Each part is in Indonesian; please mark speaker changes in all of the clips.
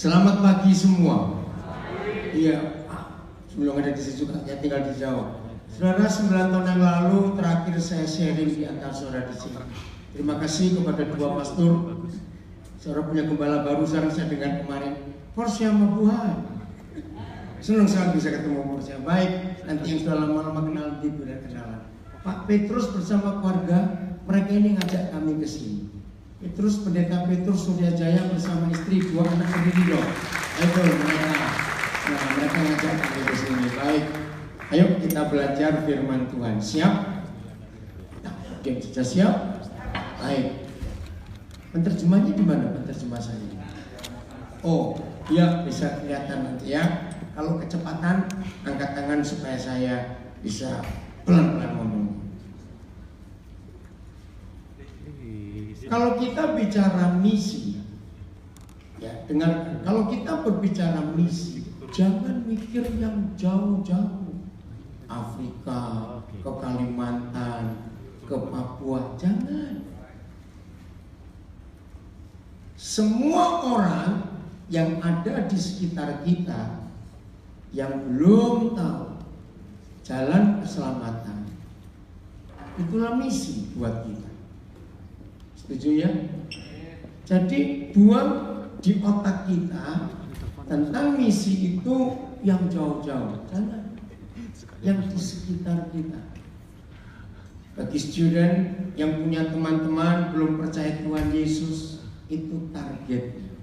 Speaker 1: Selamat pagi semua. Iya, sebelum ada di situ ya tinggal di Jawa. Saudara, 9 tahun yang lalu terakhir saya sharing di antara saudara di sini. Terima kasih kepada dua pastor. Saudara punya gembala baru, sekarang saya dengar kemarin Porsche sama Tuhan. Senang sekali bisa ketemu Porsche. Baik, nanti yang sudah lama-lama kenal nanti sudah kenalan. Pak Petrus bersama keluarga, mereka ini ngajak kami ke sini. Petrus, pendeta Petrus Surya Jaya bersama istri, 2 anak sendiri loh. Ayo mereka. Nah, mereka ngajak kami ke sini. Baik, ayo kita belajar firman Tuhan. Siap? Nah, oke, sudah siap? Baik. Penerjemahnya di mana penerjemah saya? Oh, ya bisa kelihatan nanti ya. Kalau kecepatan, angkat tangan supaya saya bisa pelan-pelan ngomong. Kalau kita bicara misi, ya dengar. Kalau kita berbicara misi, jangan mikir yang jauh-jauh. Afrika, ke Kalimantan, ke Papua, jangan. Semua orang yang ada di sekitar kita yang belum tahu jalan keselamatan, itulah misi buat kita. Setuju ya? Jadi buang di otak kita tentang misi itu yang jauh-jauh, jangan. Yang di sekitar kita. Bagi student yang punya teman-teman belum percaya Tuhan Yesus, itu targetnya.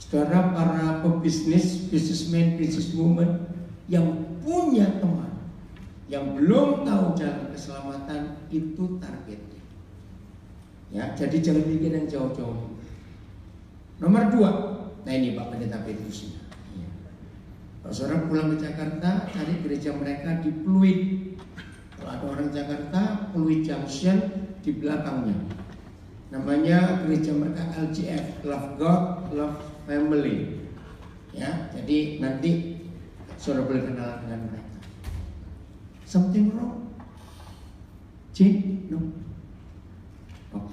Speaker 1: Saudara, para pebisnis, businessman, businesswoman yang punya teman yang belum tahu jalan keselamatan, itu targetnya. Ya, jadi jangan pikir yang jauh-jauh. Nomor 2, nah ini Pak Pendeta Petrusnya. Ya. Kalau saudara pulang ke Jakarta, cari gereja mereka di Pluit. Kalau ada orang Jakarta, Pluit Junction di belakangnya. Namanya gereja mereka LGF, Love God, Love Family. Ya, jadi nanti saudara boleh kenalan dengan mereka. Something wrong? No. Oke.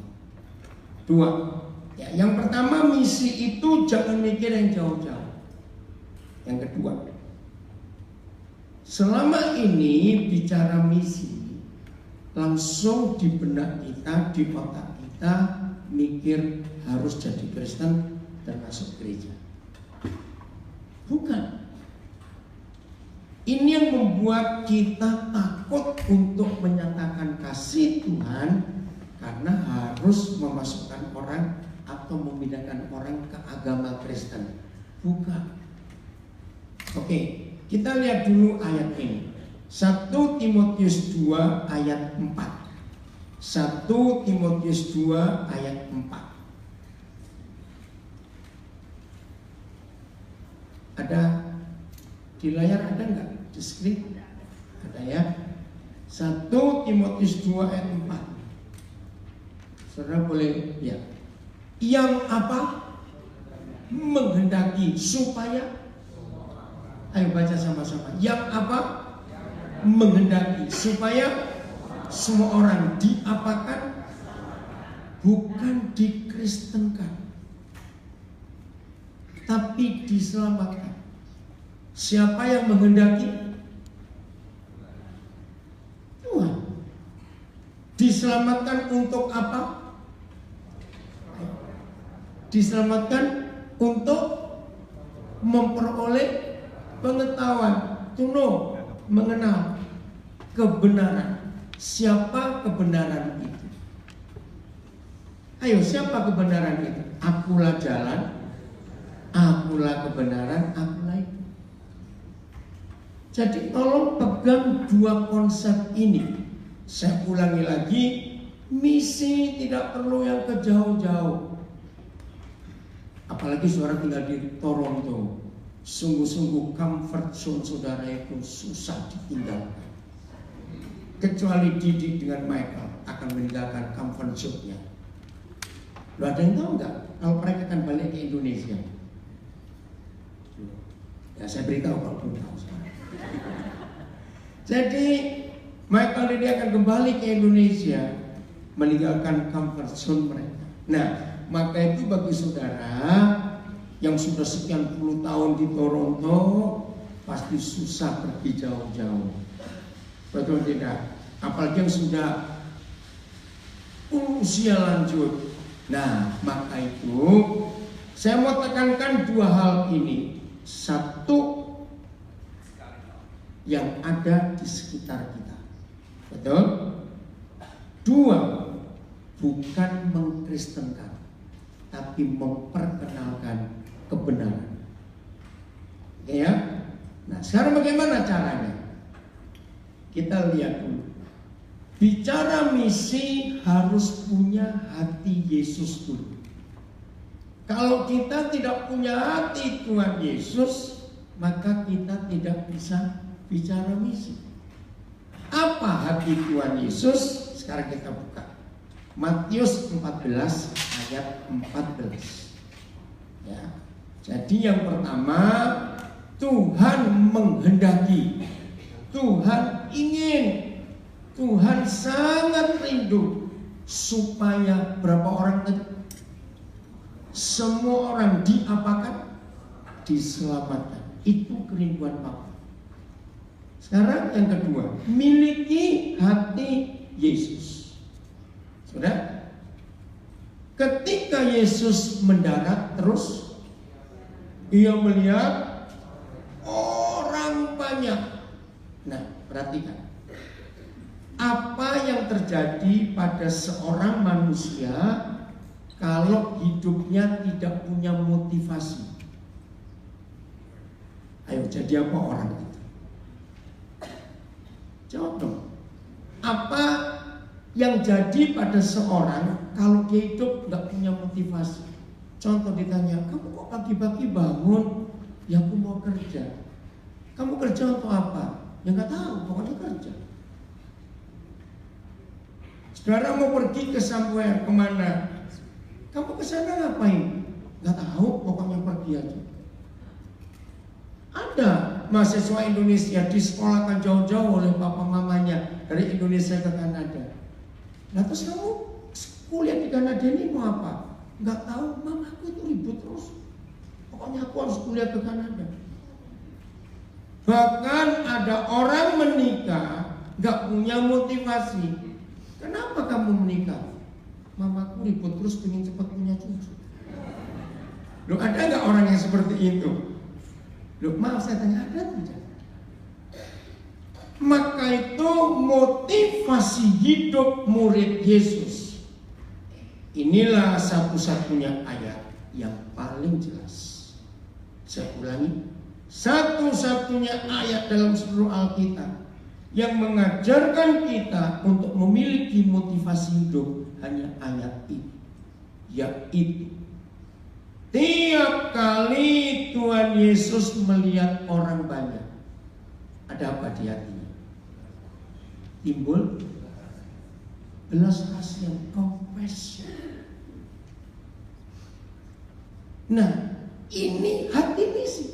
Speaker 1: 2. Ya, yang pertama, misi itu jangan mikir yang jauh-jauh. Yang kedua, selama ini bicara misi, langsung di benak kita, di otak kita mikir harus jadi Kristen dan masuk gereja. Bukan. Ini yang membuat kita takut untuk menyatakan kasih Tuhan, karena harus memasukkan orang atau memindahkan orang ke agama Kristen. Bukan. Oke, kita lihat dulu ayat ini. 1 Timotius 2 ayat 4. 1 Timotius 2 ayat 4. Ada di layar, ada enggak? Di screen? Ada ya. 1 Timotius 2 ayat 4. Saudara boleh ya. Yang apa? Menghendaki supaya, ayo baca sama-sama. Yang apa? Menghendaki supaya semua orang diapakan, bukan dikristenkan, tapi diselamatkan. Siapa yang menghendaki? Tuhan. Diselamatkan untuk apa? Diselamatkan untuk memperoleh pengetahuan, to know, mengenal kebenaran. Siapa kebenaran itu? Ayo, siapa kebenaran itu? Akulah jalan, akulah kebenaran, akulah itu. Jadi tolong pegang 2 konsep ini. Saya ulangi lagi, misi tidak perlu yang ke jauh-jauh. Apalagi saudara tinggal di Toronto, sungguh-sungguh comfort zone saudara itu susah ditinggalkan. Kecuali Didi dengan Michael akan meninggalkan comfort zone-nya. Lo ada yang tahu nggak kalau mereka akan balik ke Indonesia? Ya, saya beritahu kalau belum tahu sekarang. Jadi Michael ini akan kembali ke Indonesia, meninggalkan comfort zone mereka. Nah, maka itu bagi saudara yang sudah sekian puluh tahun di Toronto pasti susah pergi jauh-jauh. Betul tidak? Apalagi yang sudah usia lanjut. Nah, maka itu saya mau tekankan dua hal ini. Satu, yang ada di sekitar kita. Betul? Dua, bukan mengkristenkan, tapi memperkenalkan kebenaran. Oke ya? Nah, sekarang bagaimana caranya? Kita lihat dulu. Bicara misi harus punya hati Yesus dulu. Kalau kita tidak punya hati Tuhan Yesus, maka kita tidak bisa bicara misi. Apa hati Tuhan Yesus? Sekarang kita buka Matius 14 ayat 14. Ya. Jadi yang pertama, Tuhan menghendaki, Tuhan ingin, Tuhan sangat rindu supaya berapa orang tadi? Semua orang diapakan? Diselamatkan. Itu kerinduan Bapa. Sekarang yang kedua, miliki hati Yesus. Sudah? Ketika Yesus mendarat terus, ia melihat orang banyak. Nah, perhatikan. Apa yang terjadi pada seorang manusia kalau hidupnya tidak punya motivasi? Ayo, jadi apa orang itu? Jawab dong. Apa yang jadi pada seorang kalau dia hidup nggak punya motivasi? Contoh ditanya, kamu kok pagi-pagi bangun? Ya aku mau kerja. Kamu kerja untuk apa? Ya nggak tahu, pokoknya kerja. Saudara mau pergi ke somewhere, kemana? Kamu ke sana ngapain? Nggak tahu, pokoknya pergi aja. Ada mahasiswa Indonesia disekolahkan jauh-jauh oleh papa mamanya dari Indonesia ke Kanada. Nah terus kamu kuliah di Kanada ini mau apa? Nggak tahu, mamaku itu ribut terus. Pokoknya aku harus kuliah ke Kanada. Bahkan ada orang menikah nggak punya motivasi. Kenapa kamu menikah? Mamaku ribut terus pengen cepat punya cucu. Loh, ada nggak orang yang seperti itu? Loh, maaf saya tanya, ada tidak? Maka itu motivasi hidup murid Yesus. Inilah satu-satunya ayat yang paling jelas. Saya ulangi, satu-satunya ayat dalam seluruh Alkitab yang mengajarkan kita untuk memiliki motivasi hidup hanya ayat ini, yaitu tiap kali Tuhan Yesus melihat orang banyak, ada apa di hatinya? Timbul belas kasihan, compassion. Nah, ini hati misi.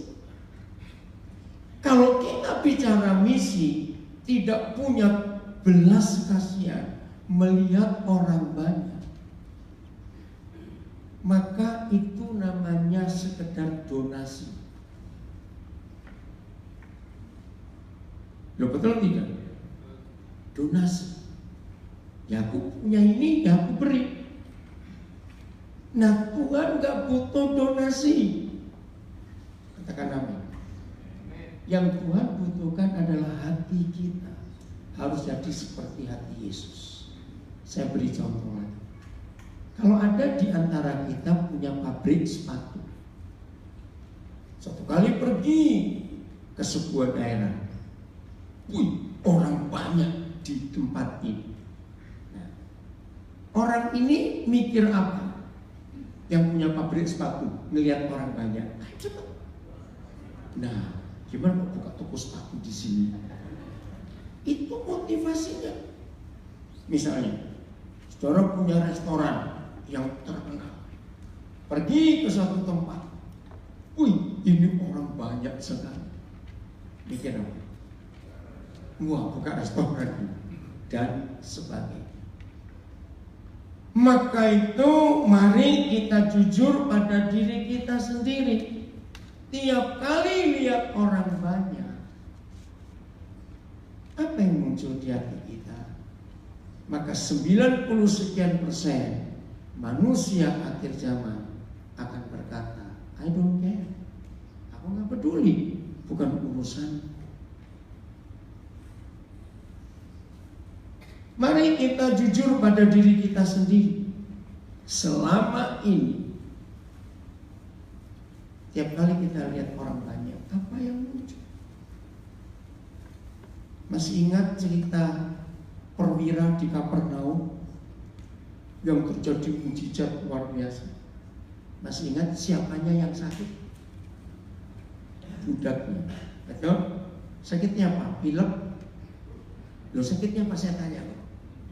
Speaker 1: Kalau kita bicara misi, tidak punya belas kasihan melihat orang banyak, maka itu namanya sekedar donasi. Loh, betul tidak? Donasi. Ya aku punya ini, ya aku beri. Nah, Tuhan gak butuh donasi. Katakan amin. Yang Tuhan butuhkan adalah hati kita. Harus jadi seperti hati Yesus. Saya beri contoh lagi. Kalau ada di antara kita punya pabrik sepatu, satu kali pergi ke sebuah daerah, orang banyak di tempat ini. Nah, orang ini mikir apa? Yang punya pabrik sepatu melihat orang banyak, cepat. Nah, gimana mau buka toko sepatu di sini? Itu motivasinya. Misalnya, saudara punya restoran yang terkenal, pergi ke suatu tempat, ini orang banyak sekali. Mikir apa? Wah, buka restoran dan sebagainya. Maka itu mari kita jujur pada diri kita sendiri. Tiap kali lihat orang banyak, apa yang muncul di hati kita? Maka 90 sekian persen manusia akhir zaman akan berkata, I don't care, aku gak peduli, bukan urusan. Mari kita jujur pada diri kita sendiri. Selama ini, tiap kali kita lihat orang banyak, apa yang muncul? Masih ingat cerita perwira di Kapernaum yang terjadi mujizat luar biasa? Masih ingat siapanya yang sakit? Budaknya. Betul? Sakitnya apa? Pilek? Loh, sakitnya apa saya tanya?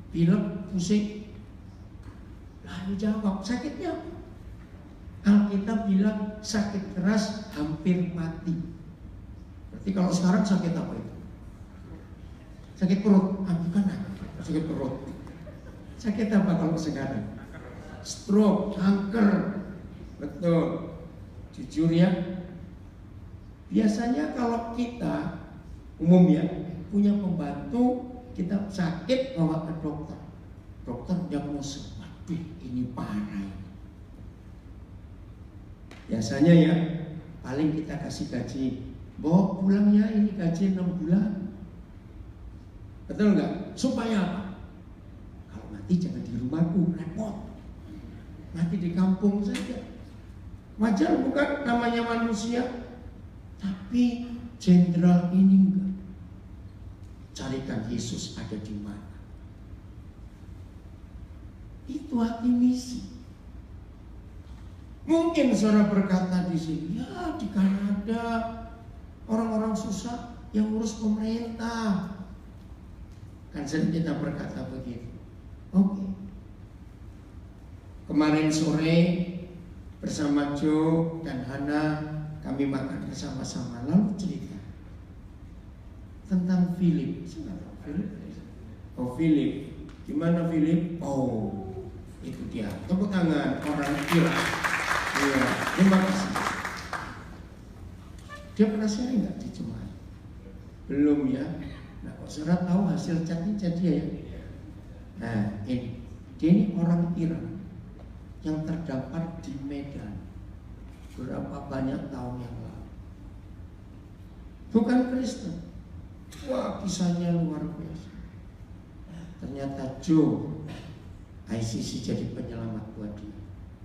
Speaker 1: Pilek, pusing. Lalu jawab, sakitnya apa? Alkitab bilang sakit keras hampir mati. Berarti kalau sekarang sakit apa itu? Sakit perut? Bukan, sakit perut. Sakit apa kalau sekarang? Stroke, kanker. Betul. Jujur ya, biasanya kalau kita umum ya punya pembantu, kita sakit bawa ke dokter. Dokter diagnosis, waduh ini parah. Biasanya ya paling kita kasih gaji, bawa pulang ya, ini gaji 6 bulan. Betul nggak? Supaya apa? Kalau mati jangan di rumahku, repot. Mati di kampung saja. Wajar bukan, namanya manusia. Tapi jenderal ini enggak. Carikan Yesus ada di mana. Itu hati misi. Mungkin saudara berkata di sini, ya di Kanada orang-orang susah yang ngurus pemerintah. Kan sering kita berkata begitu. Oke. Kemarin sore bersama Joe dan Hana kami makan bersama-sama, lalu cerita tentang Philip. Oh Philip, gimana Philip? Oh itu dia, tepuk tangan orang gila. Iya, terima kasih. Dia pernah sharing nggak di Jemaat? Belum ya. Nah, kok saudara tahu hasil chatnya dia ya? Nah ini, dia ini orang Iran yang terdampar di Medan berapa banyak tahun yang lalu. Bukan Kristen. Wah, kisahnya luar biasa. Ternyata Joe ICC jadi penyelamat buat dia.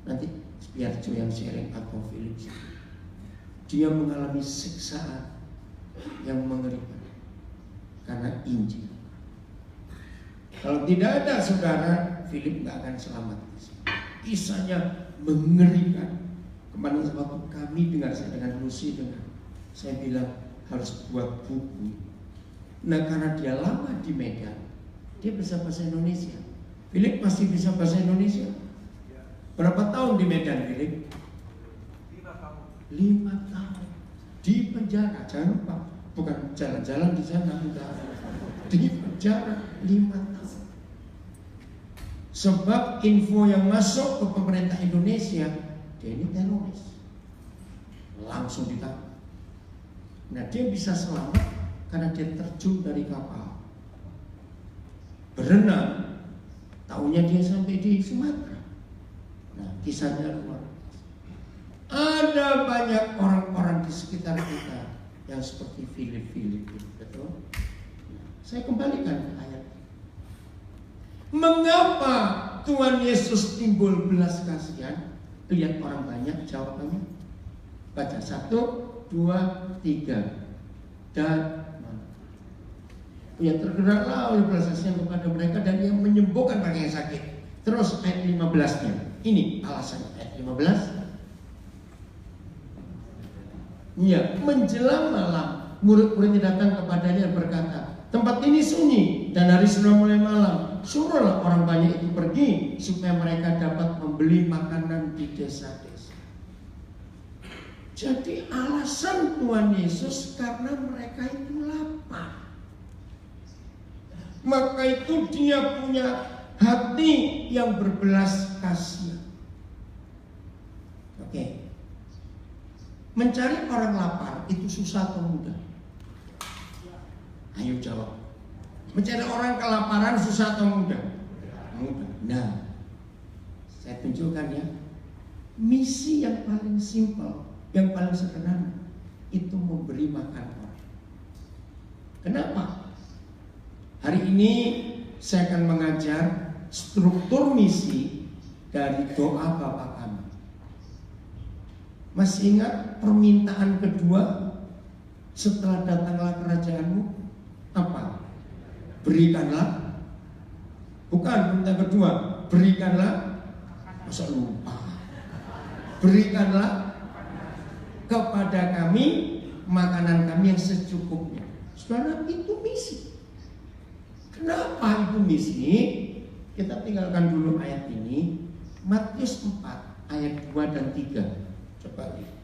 Speaker 1: Nanti biar Joe yang sharing atau Philip. Dia mengalami siksaan yang mengerikan karena Injil. Kalau tidak ada saudara, Philip nggak akan selamat. Kisahnya mengerikan. Kemarin waktu kami dengar, saya dengan Lucy dengar, saya bilang harus buat buku. Nah karena dia lama di Medan, dia bisa bahasa Indonesia. Philip masih bisa bahasa Indonesia. Berapa tahun di Medan, Philip? 5 tahun di penjara. Jangan lupa, bukan jalan-jalan di sana, di penjara 5 tahun. Sebab info yang masuk ke pemerintah Indonesia, dia ini teroris, langsung ditangkap. Nah dia bisa selamat karena dia terjun dari kapal, berenang, taunya dia sampai di Sumatera. Nah kisahnya luar biasa. Ada banyak orang-orang di sekitar kita yang seperti Philip, betul? Nah, saya kembalikan ke ayat. Mengapa Tuhan Yesus timbul belas kasihan? Lihat orang banyak, jawabannya. Baca 1, 2, 3. Dan ya tergeraklah oleh belas kasihan kepada mereka dan yang menyembuhkan orang yang sakit. Terus ayat 15-nya. Ini alasannya ayat 15. Ya, menjelang malam murid-muridnya datang kepadanya dan berkata, tempat ini sunyi dan hari sudah mulai malam. Suruhlah orang banyak itu pergi supaya mereka dapat membeli makanan di desa-desa. Jadi alasan Tuhan Yesus karena mereka itu lapar. Maka itu dia punya hati yang berbelas kasihan. Oke. Mencari orang lapar itu susah atau mudah? Ayo jawab. Mencari orang kelaparan susah atau mudah? Mudah. Nah, saya tunjukkan ya. Misi yang paling simpel, yang paling sederhana itu memberi makan orang. Kenapa? Hari ini saya akan mengajar struktur misi dari doa Bapa Kami. Masih ingat permintaan kedua setelah datanglah kerajaanmu? Apa? Berikanlah. Bukan permintaan kedua, berikanlah. Masa lupa? Berikanlah kepada kami makanan kami yang secukupnya. Saudara, itu misi. Kenapa itu misi? Kita tinggalkan dulu ayat ini. Matius 4 ayat 2 dan 3. Coba lihat.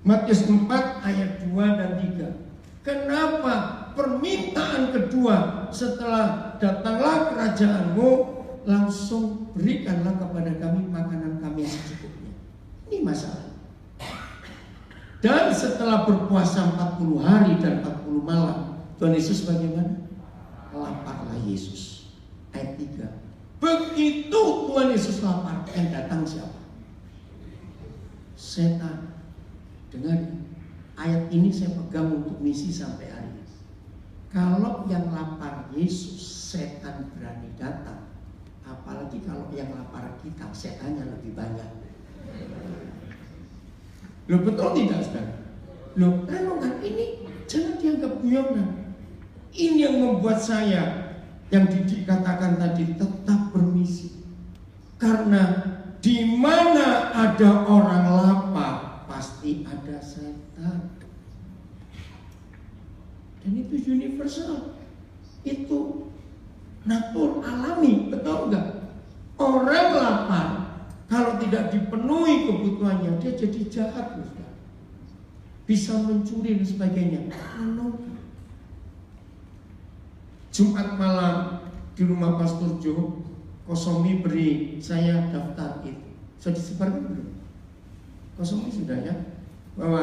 Speaker 1: Matius 4 ayat 2 dan 3. Kenapa permintaan kedua setelah datanglah kerajaanmu, langsung berikanlah kepada kami makanan kami yang secukupnya. Ini masalah. Dan setelah berpuasa 40 hari dan 40 malam, Tuhan Yesus bagaimana? Laparlah Yesus. Ayat 3. Begitu Tuhan Yesus lapar, yang datang siapa? Setan. Dengar, ayat ini saya pegang untuk misi sampai hari ini. Kalau yang lapar Yesus, setan berani datang. Apalagi kalau yang lapar kita, setannya lebih banyak. Loh, betul tidak, saudara? Loh, renungan ini jangan dianggap guyonan. Ini yang membuat saya, yang Didik katakan tadi, tetap bermisi. Karena di mana ada orang lapar, pasti ada setan. Dan itu universal. Itu natur alami, betul enggak? Orang lapar, kalau tidak dipenuhi kebutuhannya, dia jadi jahat, bisa mencuri dan sebagainya. Jumat malam di rumah Pastor Jo, Kosomi beri saya daftar itu. Sudah disebarkan belum? Kosomi sudah ya. Bahwa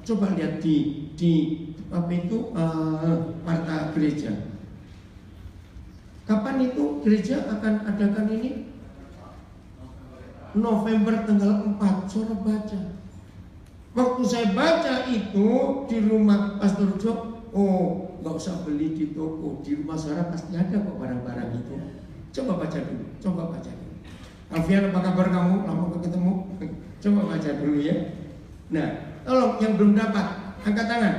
Speaker 1: coba lihat di apa itu warta gereja. Kapan itu gereja akan adakan ini? November tanggal 4. Saudara baca. Waktu saya baca itu di rumah Pastor Jo, oh, nggak usah beli di toko, di rumah saudara pasti ada kok barang-barang itu. Coba baca dulu, coba baca dulu. Alfian, apa kabar kamu? Lama gak ketemu. Coba baca dulu ya. Nah, tolong yang belum dapat, angkat tangan.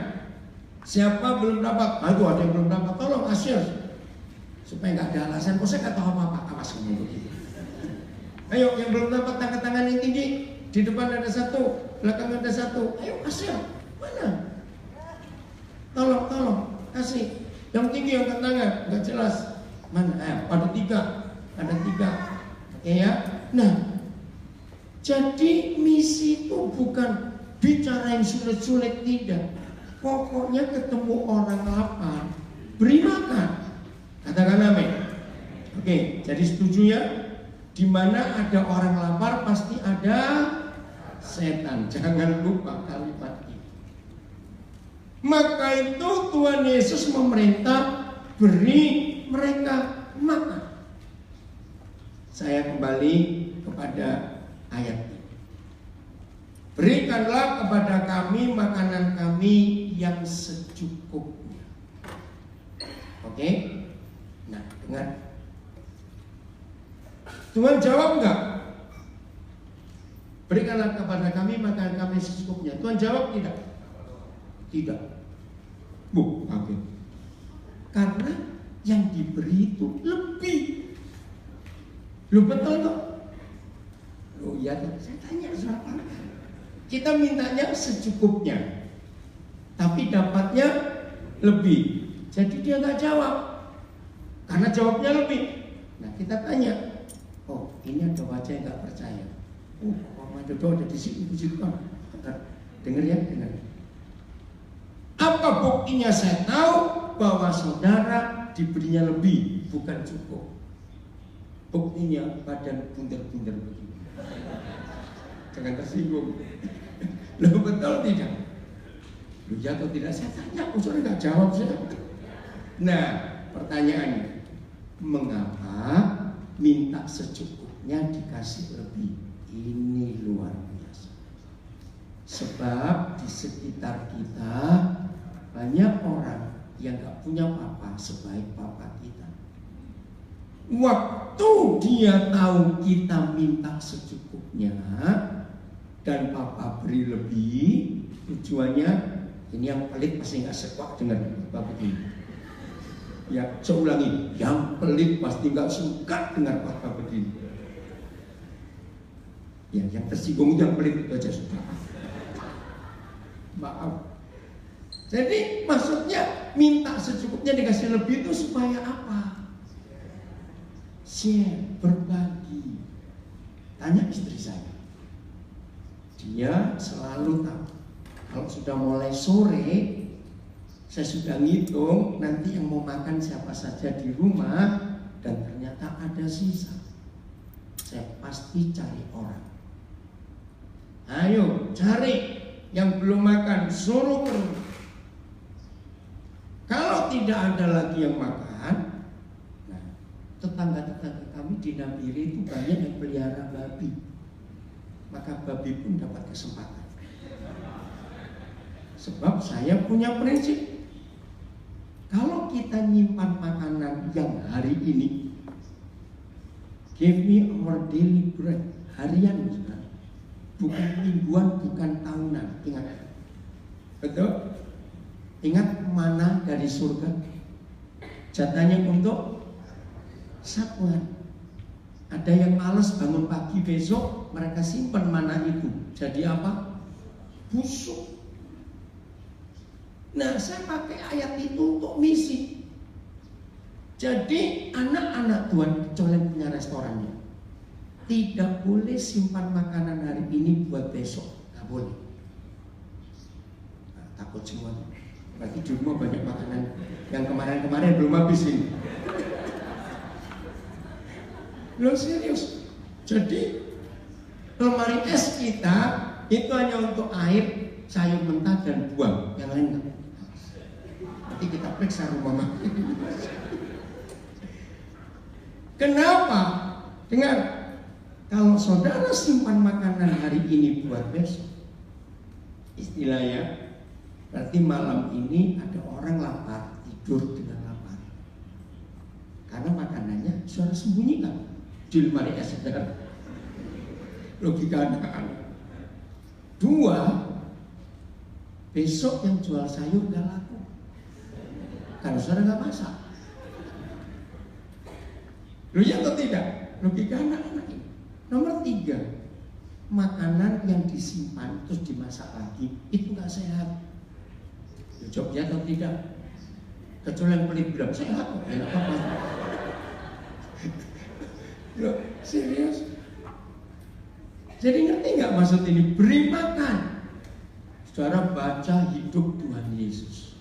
Speaker 1: Siapa belum dapat? Aduh, ada yang belum dapat. Tolong asyik supaya nggak ada alasan. Kok saya nggak tahu apa-apa? Awas kamu begitu. Ayo, yang belum dapat angkat tangan yang tinggi. Di depan ada satu, belakang ada satu. Ayo asyik. Mana? Tolong, kasih. Yang tinggi angkat tangan, nggak jelas. Mana? Ada tiga. Oke ya. Nah, jadi misi itu bukan bicara yang sulit-sulit, tidak. Pokoknya ketemu orang lapar, beri makan. Katakan amin. Oke, jadi setuju ya? Di mana ada orang lapar pasti ada setan. Jangan lupa kalimat ini. Maka itu Tuhan Yesus memerintah beri mereka makan. Saya kembali kepada ayat ini. Berikanlah kepada kami makanan kami yang secukupnya. Oke? Nah, dengar. Tuhan jawab enggak? Berikanlah kepada kami makanan kami secukupnya. Tuhan jawab tidak? Tidak. Bu, oke. Karena yang diberi itu lebih. Lu betul toh? Oh iya, saya tanya siapa? Kita mintanya secukupnya, tapi dapatnya lebih. Jadi dia nggak jawab, karena jawabnya lebih. Nah kita tanya, oh ini ada wajah yang nggak percaya. Oh, ada doa ada di situ kan? Dengar ya, dengar. Apa buktinya saya tahu bahwa saudara diberinya lebih, bukan cukup? buktinya badan bunder-bunder begini. Jangan tersinggung. Loh betul tidak? Loh ya atau tidak? Saya tanya, saudara nggak jawab saya. Nah, pertanyaannya, mengapa minta secukupnya dikasih lebih? Ini luar biasa. Sebab di sekitar kita banyak orang yang gak punya papa sebaik papa kita. Waktu dia tahu kita minta secukupnya dan papa beri lebih, tujuannya ini yang pelit pasti gak suka dengan papa begini. Ya, saya ulangi, yang pelit pasti gak suka dengar papa begini. Ya, yang tersinggung yang pelit itu aja sudah. Maaf. Jadi maksudnya minta secukupnya dikasih lebih itu supaya apa? Share, berbagi. Tanya istri saya. Dia selalu tahu kalau sudah mulai sore, saya sudah ngitung nanti yang mau makan siapa saja di rumah dan ternyata ada sisa. Saya pasti cari orang. Ayo cari yang belum makan, suruh ke rumah. Kalau tidak ada lagi yang makan, nah, tetangga-tetangga kami di Nabire itu banyak yang pelihara babi. Maka babi pun dapat kesempatan. Sebab saya punya prinsip, kalau kita nyimpan makanan yang hari ini, give me our daily bread, harian bukan, bukan mingguan, bukan tahunan. Ingat, betul? Ingat mana dari surga, jatahnya untuk sapuan. Ada yang malas bangun pagi besok, mereka simpan mana itu, jadi apa? Busuk. Nah, saya pakai ayat itu untuk misi. Jadi anak-anak Tuhan, kecuali yang punya restorannya, tidak boleh simpan makanan hari ini buat besok, nggak boleh. Nah, takut semua. Berarti di rumah banyak makanan yang kemarin-kemarin belum habis ini. Loh serius. Jadi lemari es kita itu hanya untuk air, sayur mentah dan buah, yang lain enggak. Nanti kita periksa rumah makan. Kenapa? Dengar, kalau saudara simpan makanan hari ini buat besok, istilahnya, berarti malam ini ada orang lapar, tidur dengan lapar. Karena makanannya saudara sembunyikan di lemari es saudara. Logika anak-anak. Dua, besok yang jual sayur gak laku karena saudara gak masak. Loh ya atau tidak? Logika anak-anak ini. Nomor tiga, makanan yang disimpan terus dimasak lagi itu gak sehat. Jawabnya atau tidak? Kecuali yang pelit bilang sehat kok, ya apa-apa. Loh, serius? Jadi ngerti nggak maksud ini? Beri makan. Saudara baca hidup Tuhan Yesus.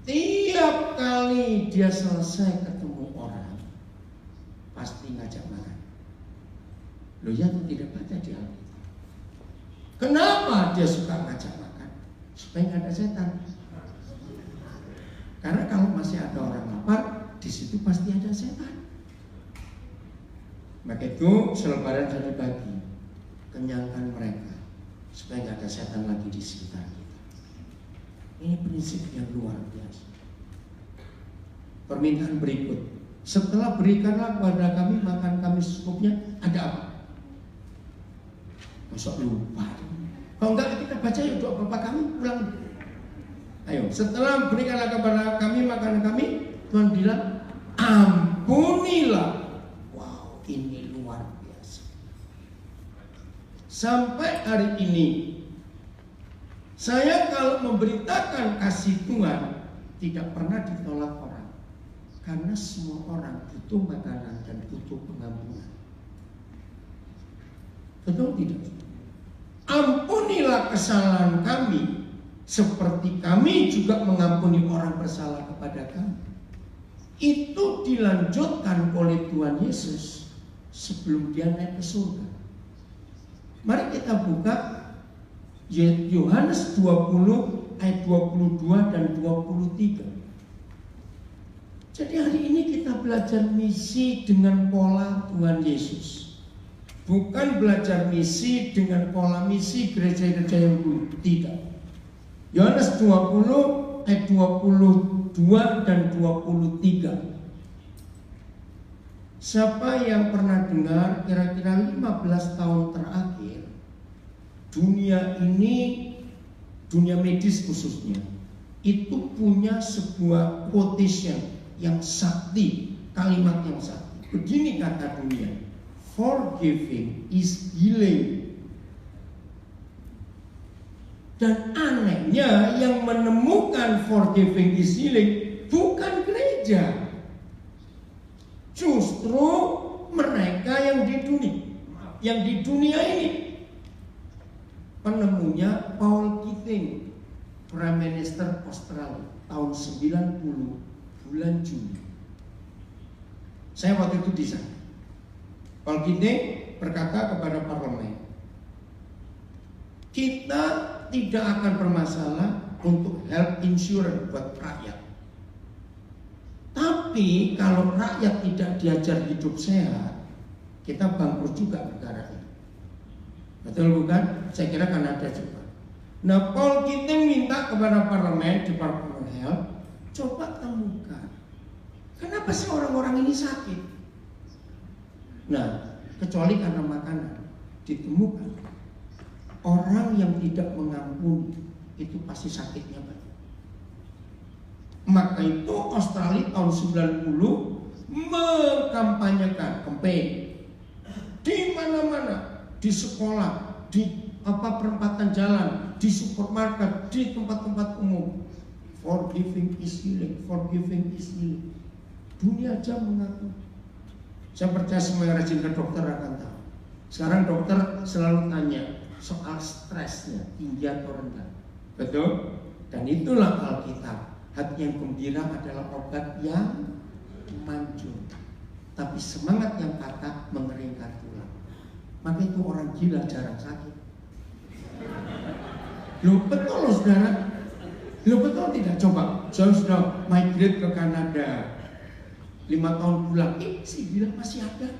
Speaker 1: Tiap kali dia selesai ketemu orang, pasti ngajak makan. Loh ya atau tidak baca di Alkitab? Kenapa dia suka ngajak makan? Supaya nggak ada setan. Karena kalau masih ada orang lapar, di situ pasti ada setan. Maka itu selebaran saya bagi, kenyangkan mereka supaya nggak ada setan lagi di sekitar kita. Ini prinsip yang luar biasa. Permintaan berikut, setelah berikanlah kepada kami makan kami secukupnya, ada apa? Masuk lupa. Kalau enggak kita baca ya doa Bapa kami, ulang. Ayo, setelah berikanlah kepada kami makan kami, Tuhan bilang, ampunilah. Wow, ini luar biasa. Sampai hari ini, saya kalau memberitakan kasih Tuhan tidak pernah ditolak orang, karena semua orang butuh makanan dan butuh pengampunan. Betul tidak? Ampunilah kesalahan kami, seperti kami juga mengampuni orang bersalah kepada kami. Itu dilanjutkan oleh Tuhan Yesus sebelum dia naik ke surga. Mari kita buka Yohanes 20 ayat 22 dan 23. Jadi hari ini kita belajar misi dengan pola Tuhan Yesus. Bukan belajar misi dengan pola misi gereja-gereja yang dulu. Tidak. Yohanes 20 ayat 22 dan 23. Siapa yang pernah dengar kira-kira 15 tahun terakhir, dunia ini, dunia medis khususnya, itu punya sebuah quotation yang sakti, kalimat yang sakti. Begini kata dunia, forgiving is healing. Dan anehnya yang menemukan forgiving is healing bukan gereja. Justru mereka yang di dunia ini. Penemunya Paul Keating, Prime Minister Australia tahun 90 bulan Juni. Saya waktu itu di sana. Paul Keating berkata kepada parlemen, kita tidak akan bermasalah untuk health insurance buat rakyat. Tapi kalau rakyat tidak diajar hidup sehat, kita bangkrut juga negara ini. Betul bukan? Saya kira Kanada juga. Nah, Paul Keating minta kepada parlemen, Department Health, coba temukan kenapa sih orang-orang ini sakit. Nah, kecuali karena makanan, ditemukan orang yang tidak mengampuni itu pasti sakitnya banyak. Maka itu Australia tahun 90 mengkampanyekan campaign di mana-mana, di sekolah, di perempatan jalan, di supermarket, di tempat-tempat umum. Forgiving is healing, forgiving is healing. Dunia aja mengaku. Saya percaya semua yang rajin ke dokter akan tahu. Sekarang dokter selalu tanya soal stresnya, tinggi atau rendah. Betul? Dan itulah Alkitab. Hati yang gembira adalah obat yang manjur, tapi semangat yang katak mengeringkan tulang. Maka itu orang gila jarang sakit. Loh betul loh saudara. Loh betul tidak? Coba saya sudah migrate ke Kanada 5 tahun pulang, si gila masih ada.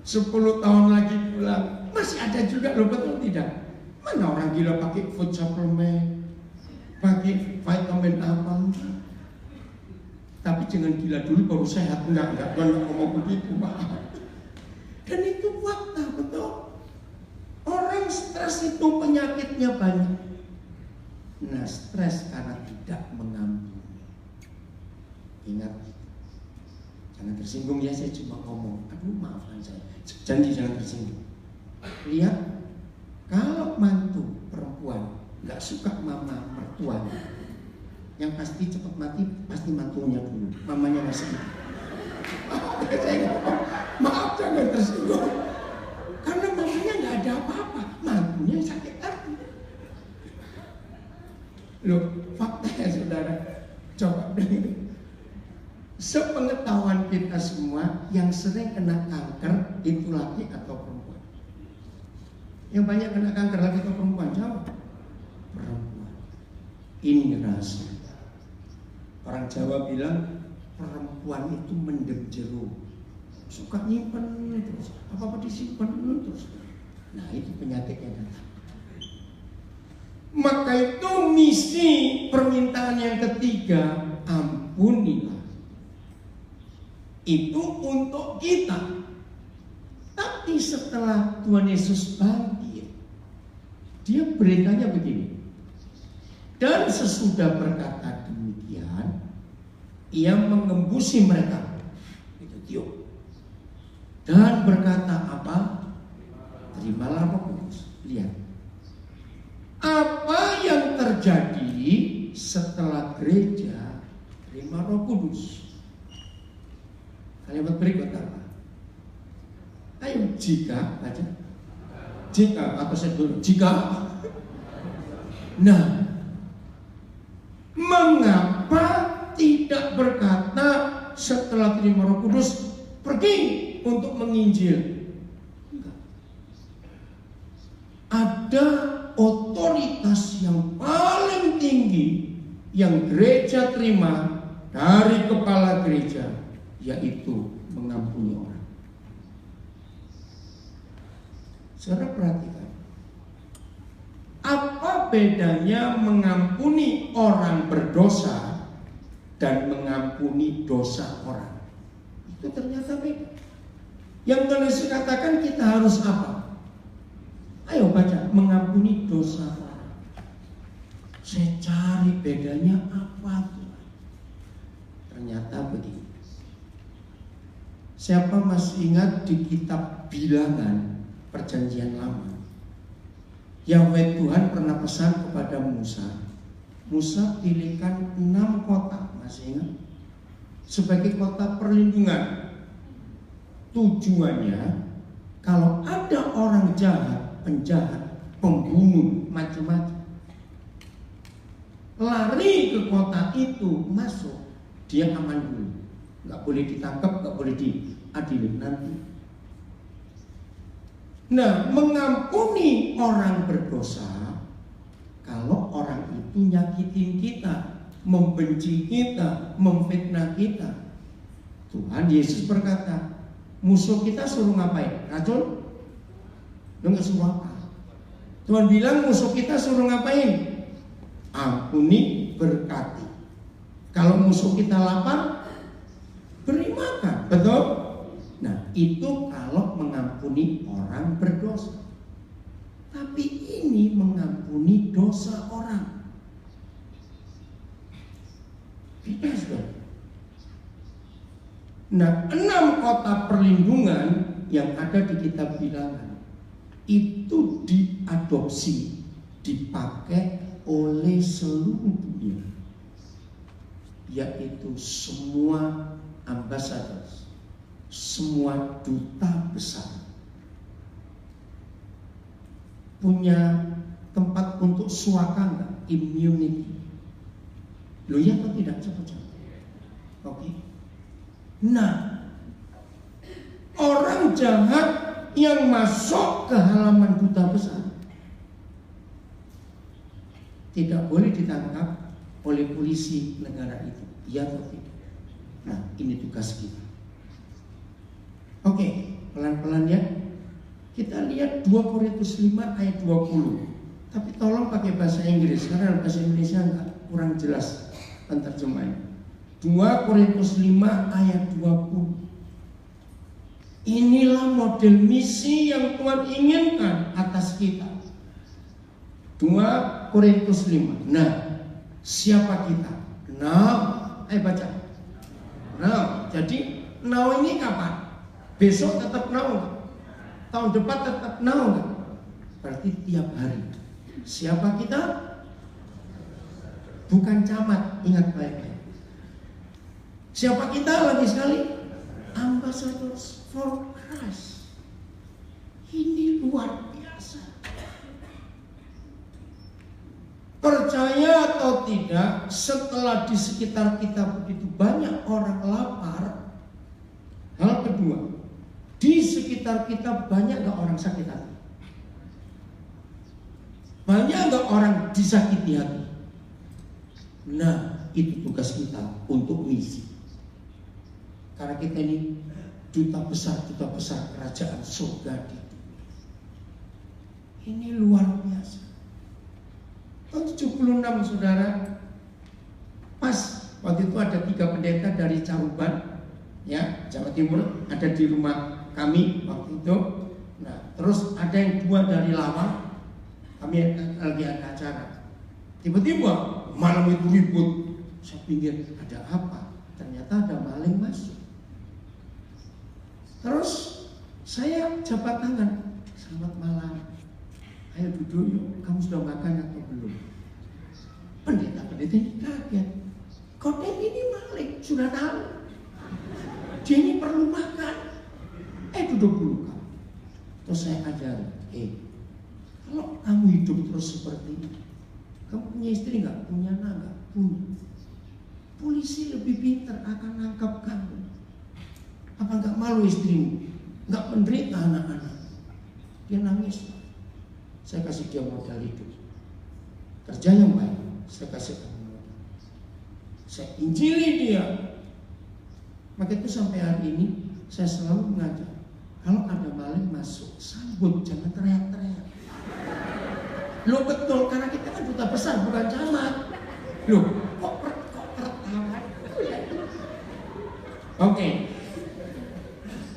Speaker 1: 10 tahun lagi pulang, masih ada juga. Loh betul tidak? Mana orang gila pakai food supplement, pakai vitamin apa? Tapi jangan gila dulu baru sehat. Enggak ngomong begitu, Pak. Dan itu fakta, betul. Orang stres itu penyakitnya banyak. Nah, stres karena tidak mengampuni. Ingat, jangan tersinggung ya, saya cuma ngomong. Aduh, maafkan saya. Janji jangan tersinggung. Lihat, kalau mantu perempuan nggak suka mama mertuanya, yang pasti cepat mati pasti mantunya dulu, mamanya masih hidup. Maaf jangan tersinggung, karena mamanya nggak ada apa-apa, mantunya sakit hati. Loh, fakta ya saudara. Coba sepengetahuan kita semua, yang sering kena kanker itu laki atau perempuan? Yang banyak kena kanker laki atau perempuan? Jawab. Perempuan. Ini rahasia. Orang Jawa bilang perempuan itu mendem jeruk, suka nyimpen terus, apa-apa disimpan terus. Nah itu penyakitnya datang. Maka itu misi permintaan yang ketiga, ampunilah. Itu untuk kita. Tapi setelah Tuhan Yesus bangkit, dia beritanya begini. Dan sesudah berkata demikian, ia mengembusi mereka, itu tiup, dan berkata apa? Terimalah Roh Kudus. Lihat apa yang terjadi setelah gereja terima Roh Kudus. Kalimat berikut apa? Ayo, jika baca. Jika atau saya dulu. Jika. Nah, mengapa tidak berkata setelah terima Roh Kudus pergi untuk menginjil. Enggak. Ada otoritas yang paling tinggi yang gereja terima dari kepala gereja, yaitu mengampuni orang. Saudara perhatikan, apa bedanya mengampuni orang berdosa dan mengampuni dosa orang? Itu ternyata beda. Yang Yesus katakan kita harus apa? Ayo baca, mengampuni dosa orang. Saya cari bedanya apa tuh? Ternyata begini. Siapa masih ingat di kitab Bilangan Perjanjian Lama, Yahweh Tuhan pernah pesan kepada Musa, Musa pilihkan 6 kota, masih ingat? Sebagai kota perlindungan. Tujuannya, kalau ada orang jahat, penjahat, pembunuh, macam-macam, lari ke kota itu, masuk, dia aman dulu. Nggak boleh ditangkap, nggak boleh diadili nanti. Nah, mengampuni orang berdosa, kalau orang itu nyakitin kita, membenci kita, memfitnah kita, Tuhan Yesus berkata, musuh kita suruh ngapain? Racun? Lu nggak suruh apa? Tuhan bilang musuh kita suruh ngapain? Ampuni, berkati. Kalau musuh kita lapar, beri makan. Betul? Nah, itu kalau mengampuni orang berdosa. Tapi ini mengampuni dosa orang. Beda, saudara. Nah, 6 kota perlindungan yang ada di kitab Bilangan itu diadopsi, dipakai oleh seluruh dunia, yaitu semua ambassador, semua duta besar punya tempat untuk suaka enggak? Immunity. Lo ya atau tidak? Coba. Oke. Nah, orang jahat yang masuk ke halaman duta besar tidak boleh ditangkap oleh polisi negara itu. Iya atau tidak? Nah, ini tugas kita. Oke, pelan-pelan ya. Kita lihat 2 Korintus 5 ayat 20. Tapi tolong pakai bahasa Inggris, karena bahasa Indonesia enggak, kurang jelas penerjemahannya. 2 Korintus 5 ayat 20. Inilah model misi yang Tuhan inginkan atas kita. 2 Korintus 5. Nah, siapa kita? Now, ayo baca. Now, jadi now ini kapan? Besok tetap now. Tahun depan tetap now. Berarti tiap hari. Siapa kita? Bukan camat, ingat baik-baik. Siapa kita lagi sekali? Ambassadors for Christ. Ini luar biasa. Percaya atau tidak, setelah di sekitar kita begitu banyak orang lapar, hal kedua, di sekitar kita banyak gak orang sakit hati? Banyak gak orang disakiti hati? Nah, itu tugas kita untuk misi. Karena kita ini duta besar kerajaan surga di dunia. Ini luar biasa. Tahun 76, saudara, pas waktu itu ada 3 pendeta dari Caruban, ya, Jawa Timur, ada di rumah kami waktu itu. Nah, terus ada yang 2 dari Lawang, kami lagi ada acara. Tiba-tiba malam itu ribut. Saya pikir ada apa? Ternyata ada maling masuk. Terus saya jabat tangan, selamat malam. Ayo duduk yuk, kamu sudah makan atau belum? Pendeta-pendeta ini kaget. Kok ini maling, sudah tahu. Dia ini perlu makan. Duduk dulu kamu. Terus saya ajar, kalau kamu hidup terus seperti ini, kamu punya istri nggak? Punya anak nggak? Punya. Polisi lebih pintar akan nangkap kamu. Apa nggak malu istrimu? nggak menderita anak-anak. Dia nangis. Saya kasih dia modal hidup. Kerja yang baik, saya kasih modal. Saya injili dia. Maka itu sampai hari ini saya selalu mengajak, kalau ada maling masuk, sambut, jangan teriak-teriak. Loh betul, karena kita kan duta besar bukan camat. Loh, kok pertama? Oke.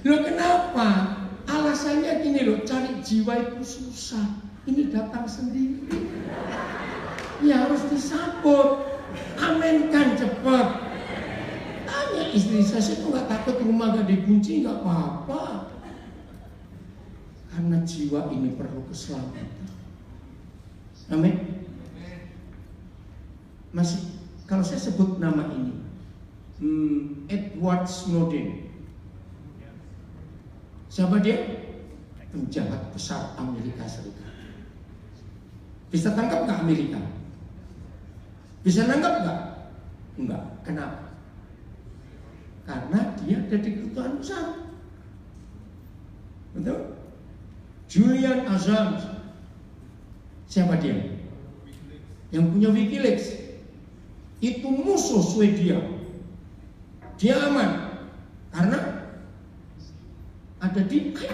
Speaker 1: Loh kenapa? Alasannya gini loh, cari jiwa itu susah. Ini datang sendiri. Ya harus disambut. Aminkan cepat. Tanya istri saya itu nggak takut rumah gak dikunci, nggak apa-apa. Karena jiwa ini perlu keselamatan. Amin. Masih, kalau saya sebut nama ini, Edward Snowden. Siapa dia? Penjahat besar Amerika Serikat. Bisa tangkap nggak Amerika? Bisa nangkap nggak? Enggak. Kenapa? Karena dia ada di kedutaan besar. Betul? Julian Assange. Siapa dia? Yang punya Wikileaks. Itu musuh Swedia. Dia aman karena ada di ini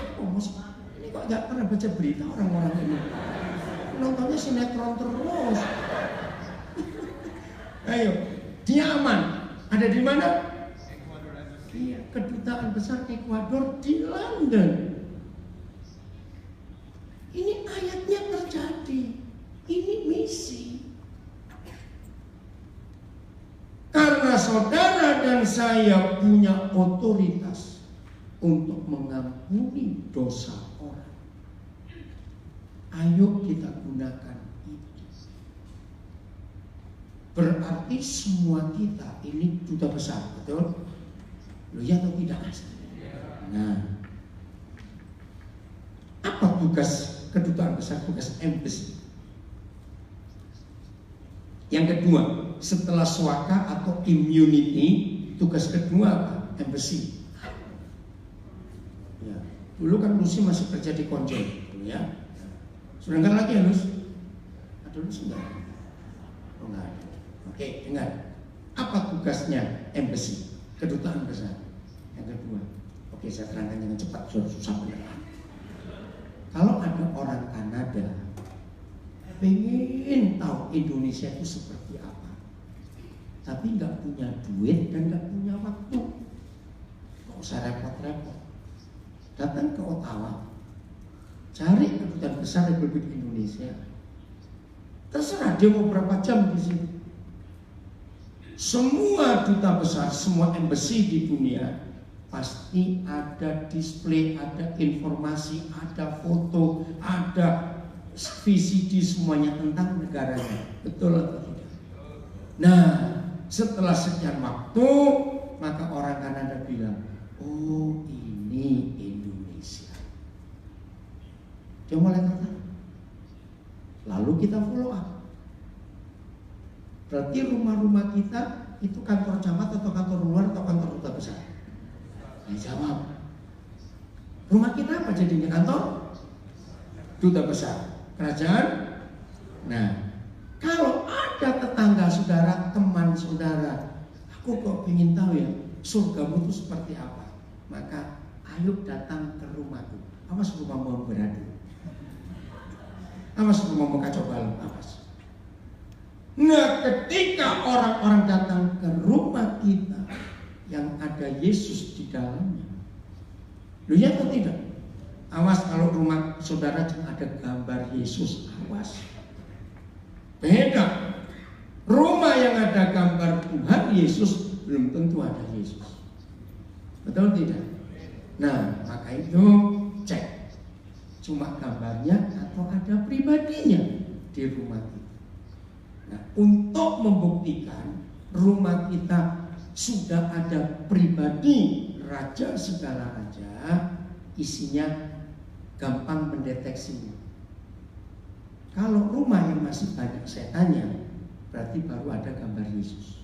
Speaker 1: kok nggak pernah baca berita orang-orang ini. Nontonnya sinetron terus. Ayo, dia aman. Ada di mana? Iya, kedutaan besar Ekuador di London. Ini ayatnya terjadi. Ini misi. Karena saudara dan saya punya otoritas untuk mengampuni dosa orang. Ayo kita gunakan itu. Berarti semua kita ini duta besar, betul? Loh ya atau tidak? Nah, apa tugas kedutaan besar, tugas embassy? Yang kedua, setelah swaka atau immunity, tugas kedua apa? Embassy. Ya, dulu kan Lucy masih kerja di konjen, ya. Sudah enggak lagi ya, Lus? Ada Lus enggak? Oh enggak ada. Oke, dengar. Apa tugasnya embassy? Kedutaan besar. Yang kedua. Oke, saya terangkan dengan cepat, susah benar. Kalau ada orang Kanada pengen tahu Indonesia itu seperti apa, tapi nggak punya duit dan nggak punya waktu, nggak usah repot-repot, datang ke Ottawa, cari kedutaan besar Republik Indonesia. Terserah dia mau berapa jam di sini. Semua duta besar, semua embassy di dunia pasti ada display, ada informasi, ada foto, ada VCD semuanya tentang negaranya. Betul atau tidak? Nah, setelah sekian waktu, maka orang Kanada bilang, oh ini Indonesia. Dia mulai tertarik. Lalu kita follow up. Berarti rumah-rumah kita itu kantor camat atau kantor luar atau kantor duta besar? Dijawab. Rumah kita apa jadinya? Kantor duta besar, kerajaan. Nah, kalau ada tetangga saudara, teman saudara, aku kok ingin tahu ya surgamu itu seperti apa, maka ayo datang ke rumahku. Awas rumahmu beradu, awas rumahmu kacau balau, awas. Nah, ketika orang-orang datang ke rumah kita yang ada Yesus di dalamnya, lu ya atau tidak? Awas kalau rumah saudara cuma ada gambar Yesus, awas. Beda. Rumah yang ada gambar Tuhan Yesus belum tentu ada Yesus. Betul tidak? Nah, maka itu cek. Cuma gambarnya atau ada pribadinya di rumah kita. Nah, untuk membuktikan rumah kita sudah ada pribadi raja segala raja, isinya gampang mendeteksinya. Kalau rumah yang masih banyak setannya, berarti baru ada gambar Yesus.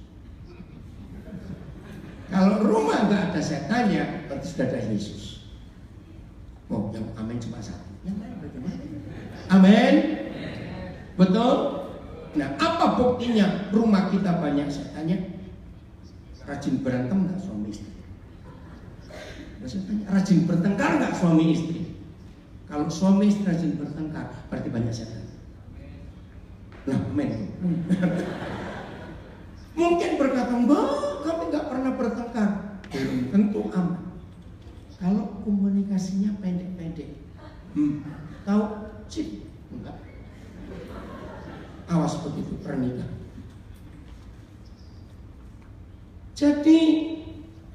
Speaker 1: Kalau rumah nggak ada setannya, berarti sudah ada Yesus. Oh, yang amin cuma satu. Yang lain bagaimana? Amin. Betul? Nah, apa buktinya rumah kita banyak setannya? Rajin berantem nggak suami istri? Saya tanya, rajin bertengkar nggak suami istri? Kalau suami istri rajin bertengkar, berarti banyak setan. Nah, amin. Mungkin berkata, enggak, kami nggak pernah bertengkar. Belum tentu aman. Kalau komunikasinya pendek-pendek, tahu sih? Enggak. Awas begitu pernikahan. Jadi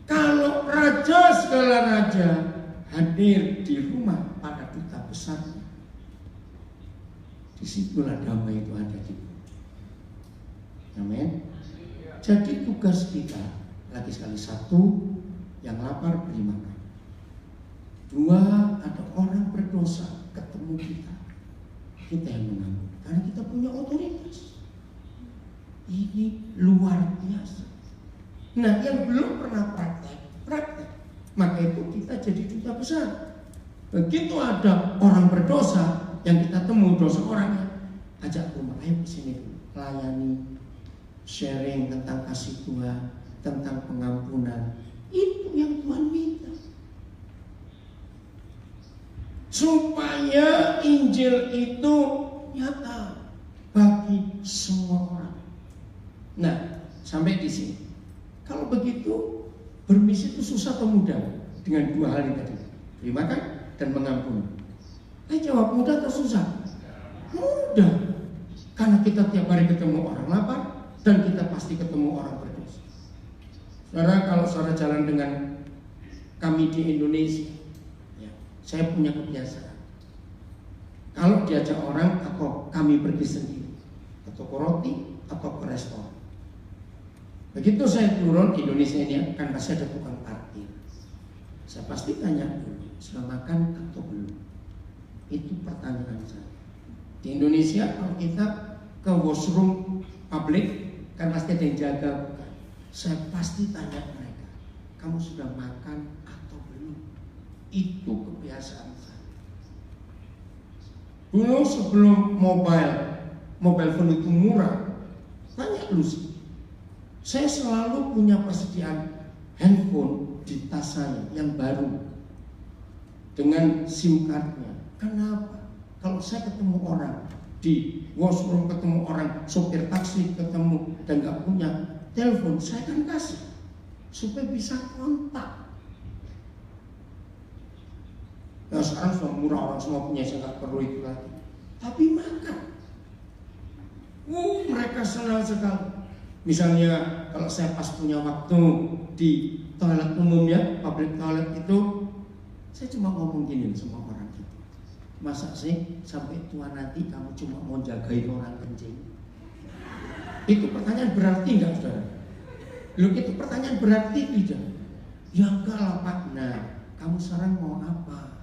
Speaker 1: kalau raja segala raja hadir di rumah para duta besar, disitulah damai itu ada di bumi. Amin. Jadi tugas kita lagi sekali, satu, yang lapar beri makan. Dua, ada orang berdosa ketemu kita, kita yang menanggung karena kita punya otoritas. Ini luar biasa. Nah, yang belum pernah praktek. Maka itu kita jadi duta besar. Begitu ada orang berdosa yang kita temu dosa orangnya, ajak rumah, ayo kesini dulu, layani, sharing tentang kasih Tuhan, tentang pengampunan. Itu yang Tuhan minta. Supaya Injil itu nyata bagi semua orang. Nah, sampai di sini. Kalau begitu, bermisi itu susah atau mudah? Dengan dua hal ini tadi, beri makan dan mengampuni. Jawab mudah atau susah? Mudah. Karena kita tiap hari ketemu orang lapar dan kita pasti ketemu orang berdosa. Saudara, kalau saudara jalan dengan kami di Indonesia, ya, saya punya kebiasaan. Kalau diajak orang atau kami pergi sendiri, ke toko roti atau ke restoran. Begitu saya turun di Indonesia ini, kan pasti ada tukang parkir. Saya pasti tanya dulu, sudah makan atau belum? Itu pertanyaan saya. Di Indonesia kalau kita ke washroom publik, kan pasti ada yang jaga, bukan? Saya pasti tanya mereka, kamu sudah makan atau belum? Itu kebiasaan saya. Dulu sebelum mobile phone itu murah, tanya dulu sih. Saya selalu punya persediaan handphone di tas saya yang baru dengan SIM cardnya. Kenapa? Kalau saya ketemu orang di washroom, ketemu orang sopir taksi, ketemu dan nggak punya telepon, saya akan kasih supaya bisa kontak. Nah, sekarang sudah murah, orang semua punya, saya nggak perlu itu lagi. Tapi makan, mereka senang sekali. Misalnya kalau saya pas punya waktu di toilet umum ya, public toilet itu, saya cuma ngomong gini sama orang gitu. Masa sih sampai tua nanti kamu cuma mau jagain orang kencing? Itu pertanyaan berarti enggak, saudara? Loh, itu pertanyaan berarti tidak? Ya enggak lah Pak. Nah, kamu sekarang mau apa?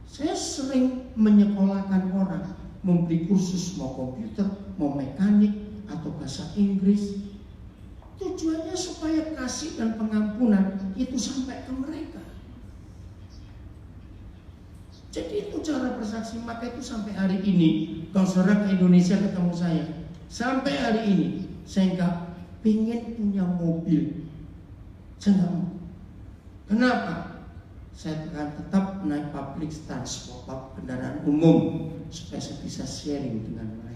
Speaker 1: Saya sering menyekolahkan orang, memberi kursus mau komputer, mau mekanik, atau bahasa Inggris. Tujuannya supaya kasih dan pengampunan itu sampai ke mereka. Jadi itu cara bersaksi. Maka itu sampai hari ini, kalau saudara ke Indonesia ketemu saya, sampai hari ini saya nggak pengen punya mobil. Saya nggak mau. Kenapa? Saya akan tetap naik public transport, kendaraan umum, supaya saya bisa sharing dengan mereka.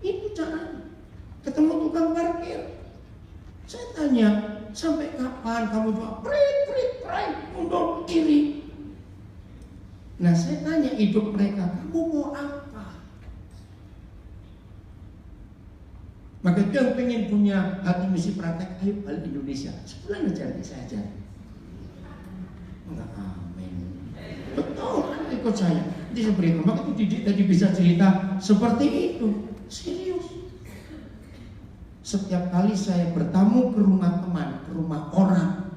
Speaker 1: Itu caranya. Ketemu tukang parkir, saya tanya, sampai kapan kamu doa prit, mundur kiri? Nah, saya tanya hidup mereka, kamu mau apa? Maka itu yang pengen punya hati misi praktek, ayo balik Indonesia. Sebulan aja saya ajar. Enggak, amin. Betul, kan ikut saya. Nanti saya beri, maka itu Didik tadi bisa cerita seperti itu. Serius. Setiap kali saya bertamu ke rumah teman, ke rumah orang,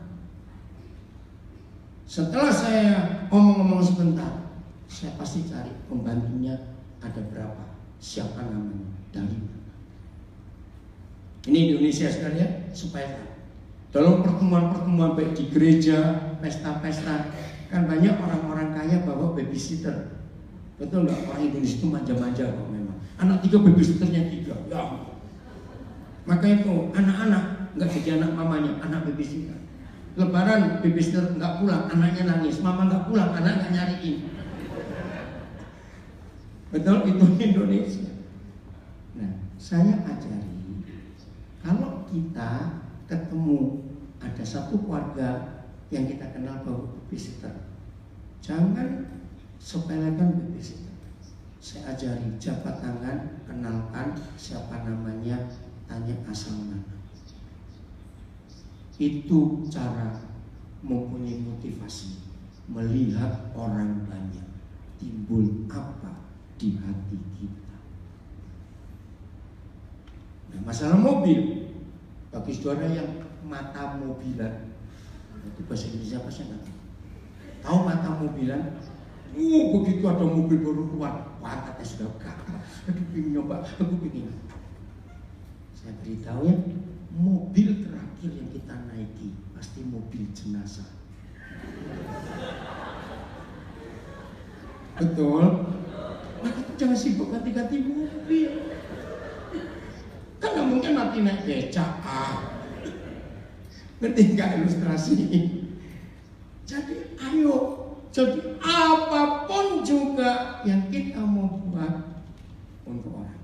Speaker 1: setelah saya ngomong-ngomong sebentar, saya pasti cari pembantunya ada berapa, siapa namanya, dari mana. Ini Indonesia sekalian, supaya Dalam pertemuan-pertemuan baik di gereja, pesta-pesta, kan banyak orang-orang kaya bawa babysitter. Betul nggak? Orang Indonesia itu manja-manja kok memang. Anak 3 babysitternya 3. Ya. Maka itu anak-anak nggak jadi anak mamanya, anak babysitter. Lebaran babysitter nggak pulang, anaknya nangis. Mama nggak pulang, anak nggak nyariin. Betul, itu Indonesia. Nah, saya ajari kalau kita ketemu ada satu keluarga yang kita kenal bawa babysitter, jangan sepelekan babysitter. Saya ajari jabat tangan, kenalkan siapa namanya, tanya asal mana. Itu cara mempunyai motivasi melihat orang banyak, timbul apa di hati kita. Nah, masalah mobil, bagi saudara yang mata mobilan, itu bahasa Indonesia apa sih nggak tahu? Tahu mata mobilan? Begitu ada mobil baru keluar, pantatnya sudah gatal. Aduh, pengen nyoba, aku pengen. Saya beritahu ya, mobil terakhir yang kita naiki pasti mobil jenazah. Betul? Maka jangan sibuk ganti-ganti mobil. Kan nggak mungkin mati naik becak. Ngerti nggak ilustrasi? Jadi ayo, jadi apapun juga yang kita mau buat untuk orang.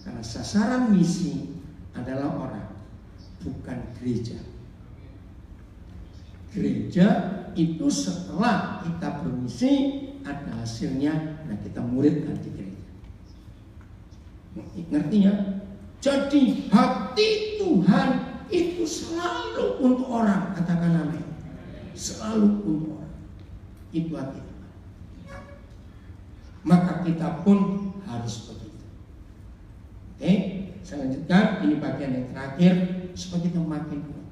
Speaker 1: Karena sasaran misi adalah orang, bukan gereja. Gereja itu setelah kita bermisi ada hasilnya, nah kita muridkan di gereja. Ngerti ya? Jadi hati Tuhan itu selalu untuk orang, katakan amin. Selalu untuk orang. Itu hati Tuhan. Maka kita pun harus begitu. Oke, saya lanjutkan. Ini bagian yang terakhir supaya kita makin kuat.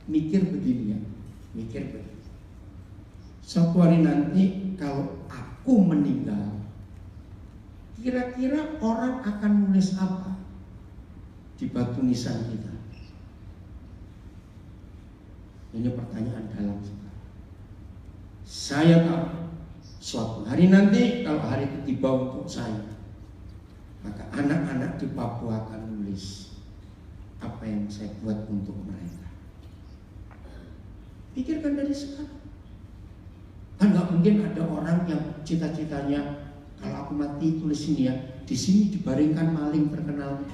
Speaker 1: Mikir begini ya, mikir begini. Suatu hari nanti kalau aku meninggal, kira-kira orang akan nulis apa di batu nisan kita? Ini pertanyaan dalam sekali. Saya tahu suatu hari nanti kalau hari itu tiba untuk saya, maka anak-anak di Papua akan nulis apa yang saya buat untuk mereka. Pikirkan dari sekarang. Kan nggak mungkin ada orang yang cita-citanya kalau aku mati tulis ini ya, di sini dibaringkan maling terkenal.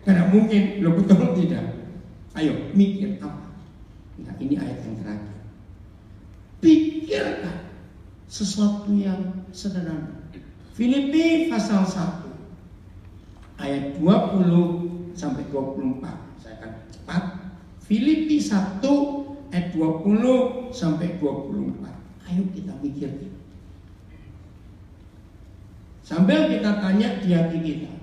Speaker 1: Karena mungkin, lo betul tidak? Ayo mikir apa? Nah, ini ayat yang terakhir. Pikirkan sesuatu yang sederhana. Filipi pasal 1 ayat 20 sampai 24. Saya akan cepat. Filipi 1 ayat 20 sampai 24. Ayo kita mikir. Sambil kita tanya di hati kita.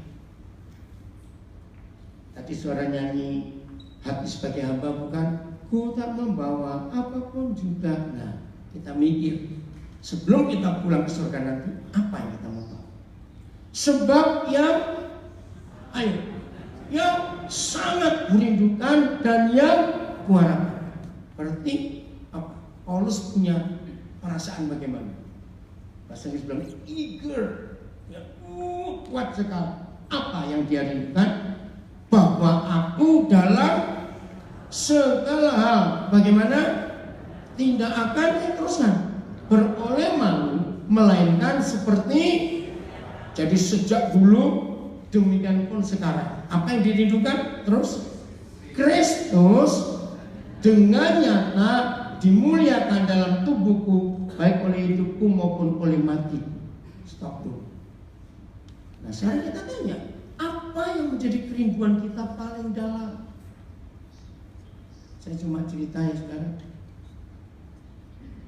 Speaker 1: Tadi suara nyanyi hati sebagai hamba bukan, ku tak membawa apapun juga. Nah, kita mikir sebelum kita pulang ke surga nanti apa yang kita mau bawa. Sebab yang sangat merindukan dan yang kuharapkan. Berarti apa? Paulus punya perasaan bagaimana? Bahasa Inggris bilang eager, ya, kuat sekali. Apa yang dia rindukan? Bahwa aku dalam segala hal bagaimana? Tidak akan terusan beroleh malu, melainkan seperti jadi sejak dulu demikian pun sekarang. Apa yang dirindukan? Terus Kristus dengan nyata dimuliakan dalam tubuhku, baik oleh hidupku maupun oleh mati. Stop dulu. Nah, sekarang kita tanya, apa yang menjadi kerinduan kita paling dalam? Saya cuma cerita ya sekarang.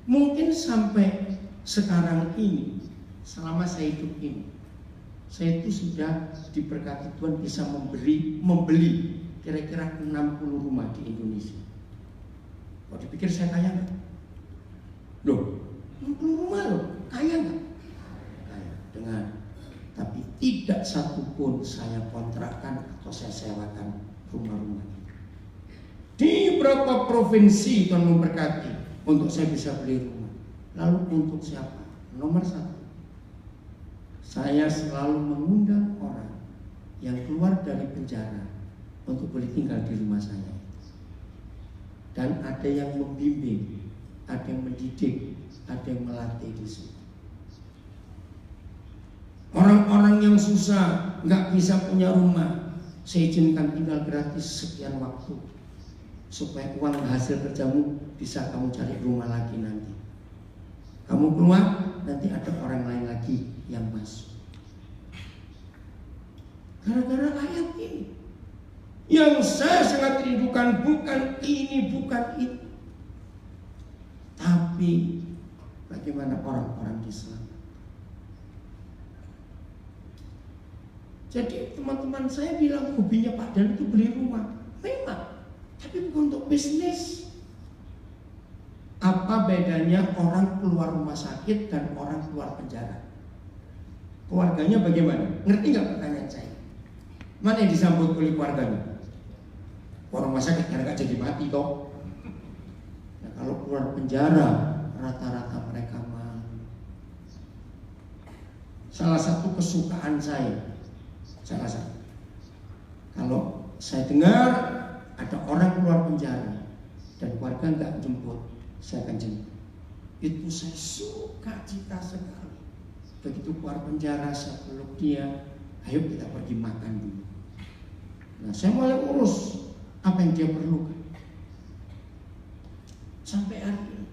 Speaker 1: Mungkin sampai sekarang ini, selama saya hidup ini, saya itu sudah diberkati Tuhan bisa membeli kira-kira 60 rumah di Indonesia. Kalau dipikir saya kaya nggak? Loh, 60 rumah loh, kaya nggak? Kaya. Dengar. Tapi tidak satupun saya kontrakkan atau saya sewakan rumah-rumah. Di beberapa provinsi Tuhan memberkati untuk saya bisa beli rumah. Lalu untuk siapa? Nomor satu, saya selalu mengundang orang yang keluar dari penjara untuk boleh tinggal di rumah saya. Dan ada yang membimbing, ada yang mendidik, ada yang melatih di situ. Orang-orang yang susah, nggak bisa punya rumah, saya izinkan tinggal gratis sekian waktu, supaya uang hasil kerjamu bisa kamu cari rumah lagi nanti. Kamu keluar, nanti ada orang lain lagi yang masuk. Gara-gara ayat ini, yang saya sangat rindukan bukan ini, bukan itu, tapi bagaimana orang-orang di sana. Jadi teman-teman saya bilang hobinya Pak Dan itu beli rumah. Memang, tapi bukan untuk bisnis. Apa bedanya orang keluar rumah sakit dan orang keluar penjara? Keluarganya bagaimana? Ngerti nggak pertanyaan saya? Mana yang disambut oleh keluarganya? Orang rumah sakit karena nggak jadi mati toh. Nah, kalau keluar penjara, rata-rata mereka malu. Salah satu kesukaan saya, kalau saya dengar ada orang keluar penjara dan keluarga nggak jemput, saya akan jemput. Itu saya suka cita sekali. Begitu keluar penjara, saya peluk dia, ayo kita pergi makan dulu. Nah, saya mulai urus apa yang dia perlukan sampai hari ini.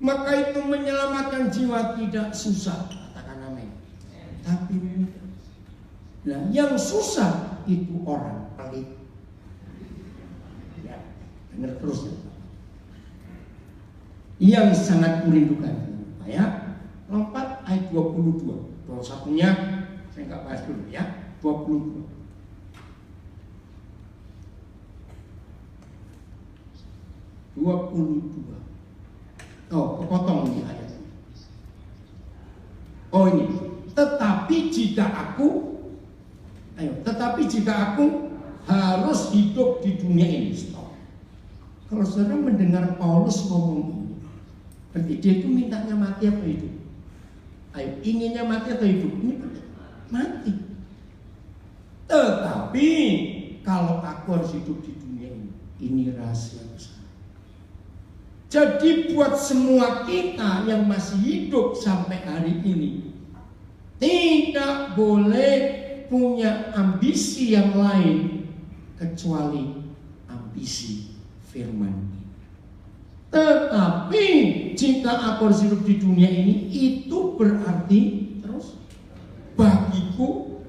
Speaker 1: Maka itu menyelamatkan jiwa tidak susah, katakan amin. Tapi mudah. Nah, yang susah itu orang pelit. Ya, dengar terus ya. Yang sangat merindukan. Ya, lompat ayat 22. 21-nya saya nggak bahas dulu ya. 22. Oh, kepotong ini ayatnya. Oh ini. Tetapi jika aku harus hidup di dunia ini. Stop. Kalau saudara mendengar Paulus ngomong ini, berarti dia itu mintanya mati apa hidup? Ayo, inginnya mati atau hidup? Ini mati. Tetapi kalau aku harus hidup di dunia ini rahasia besar. Jadi buat semua kita yang masih hidup sampai hari ini, tidak boleh punya ambisi yang lain kecuali ambisi firman. Tetapi jika aku harus hidup di dunia ini, itu berarti terus bagiku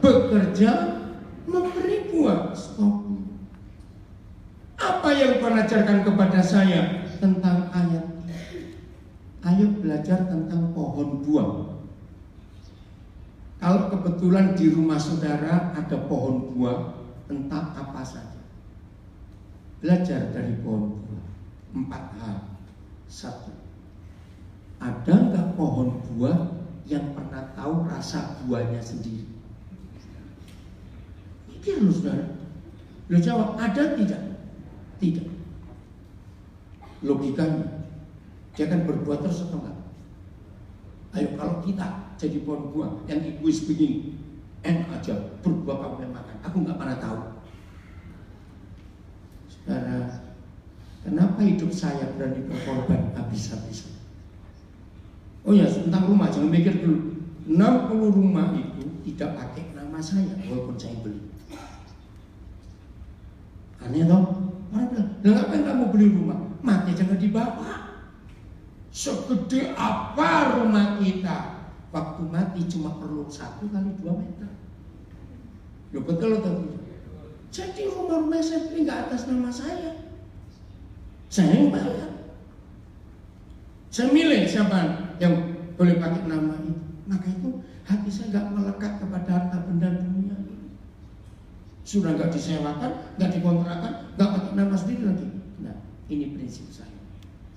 Speaker 1: bekerja memberi buah. Stop. Apa yang Tuhan ajarkan kepada saya tentang ayat ini? Ayo belajar tentang pohon buah. Kalau kebetulan di rumah saudara ada pohon buah, entah apa saja, belajar dari pohon buah. 4 hal. 1. Ada nggak pohon buah yang pernah tahu rasa buahnya sendiri? Mikir lu saudara. Lu jawab, ada tidak? Tidak. Logikanya, dia akan berbuat terus atau enggak? Ayo kalau kita jadi pohon buah yang egois begini, enak aja, berbuah kamu yang makan. Aku nggak pernah tahu. Saudara, kenapa hidup saya berani berkorban habis-habisan? Oh ya, tentang rumah, jangan mikir dulu. 60 rumah itu tidak pakai nama saya, walaupun saya beli. Aneh toh? Orang bilang, ngapain kamu beli rumah? Mati jangan dibawa. Segede apa rumah kita? Waktu mati cuma perlu 1 kali 2 meter. Loh betul atau tidak? Jadi rumah-rumah saya beli nggak atas nama saya. Saya yang bayar. Saya milih siapa yang boleh pakai nama itu. Maka itu hati saya nggak melekat kepada harta benda dunia ini. Sudah nggak disewakan, nggak dikontrakan, nggak pakai nama sendiri lagi. Nah, ini prinsip saya.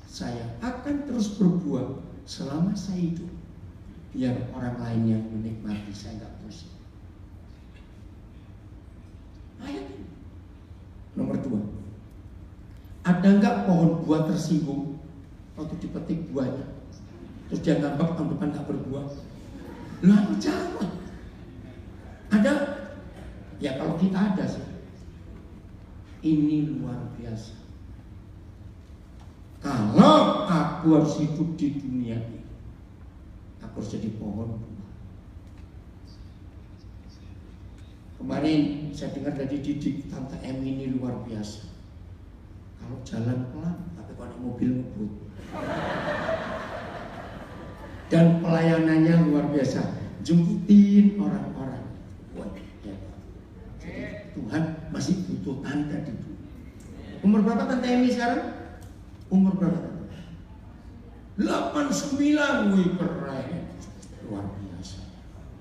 Speaker 1: Saya akan terus berbuat selama saya hidup. biar orang lain yang menikmati, saya nggak pusing. Ayat nomor 2. Ada nggak pohon buah tersinggung waktu dipetik buahnya, terus dia ngambek tahun depan nggak berbuah? Lalu jangan. Ada? Ya kalau kita ada sih. Ini luar biasa. Kalau aku harus hidup di dunia ini, aku harus jadi pohon buah. Kemarin saya dengar dari Didik, Tante M ini luar biasa. Kalau jalan pelan, tapi kalau mobil ngebut. Dan pelayanannya luar biasa, jemputin orang-orang. Wah, ya. Jadi Tuhan masih butuh tante di dunia. Umur berapa Tante Emi sekarang? Umur berapa? 89, wih keren, luar biasa.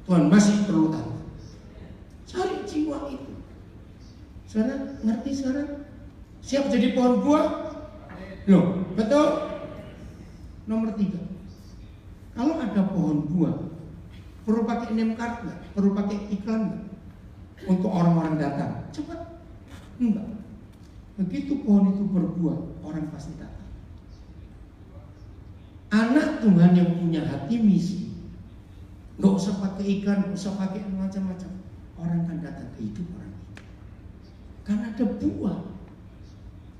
Speaker 1: Tuhan masih perlu tante. Cari jiwa itu. Saudara ngerti sekarang? Siap jadi pohon buah? Loh, betul? Nomor 3. Kalau ada pohon buah, perlu pakai name card nggak? Perlu pakai iklan nggak? Untuk orang-orang datang? Cepat? Enggak. Begitu pohon itu berbuah, orang pasti datang. Anak Tuhan yang punya hati misi, nggak usah pakai iklan, nggak usah pakai macam-macam. Orang akan datang ke hidup orang itu. Karena ada buah.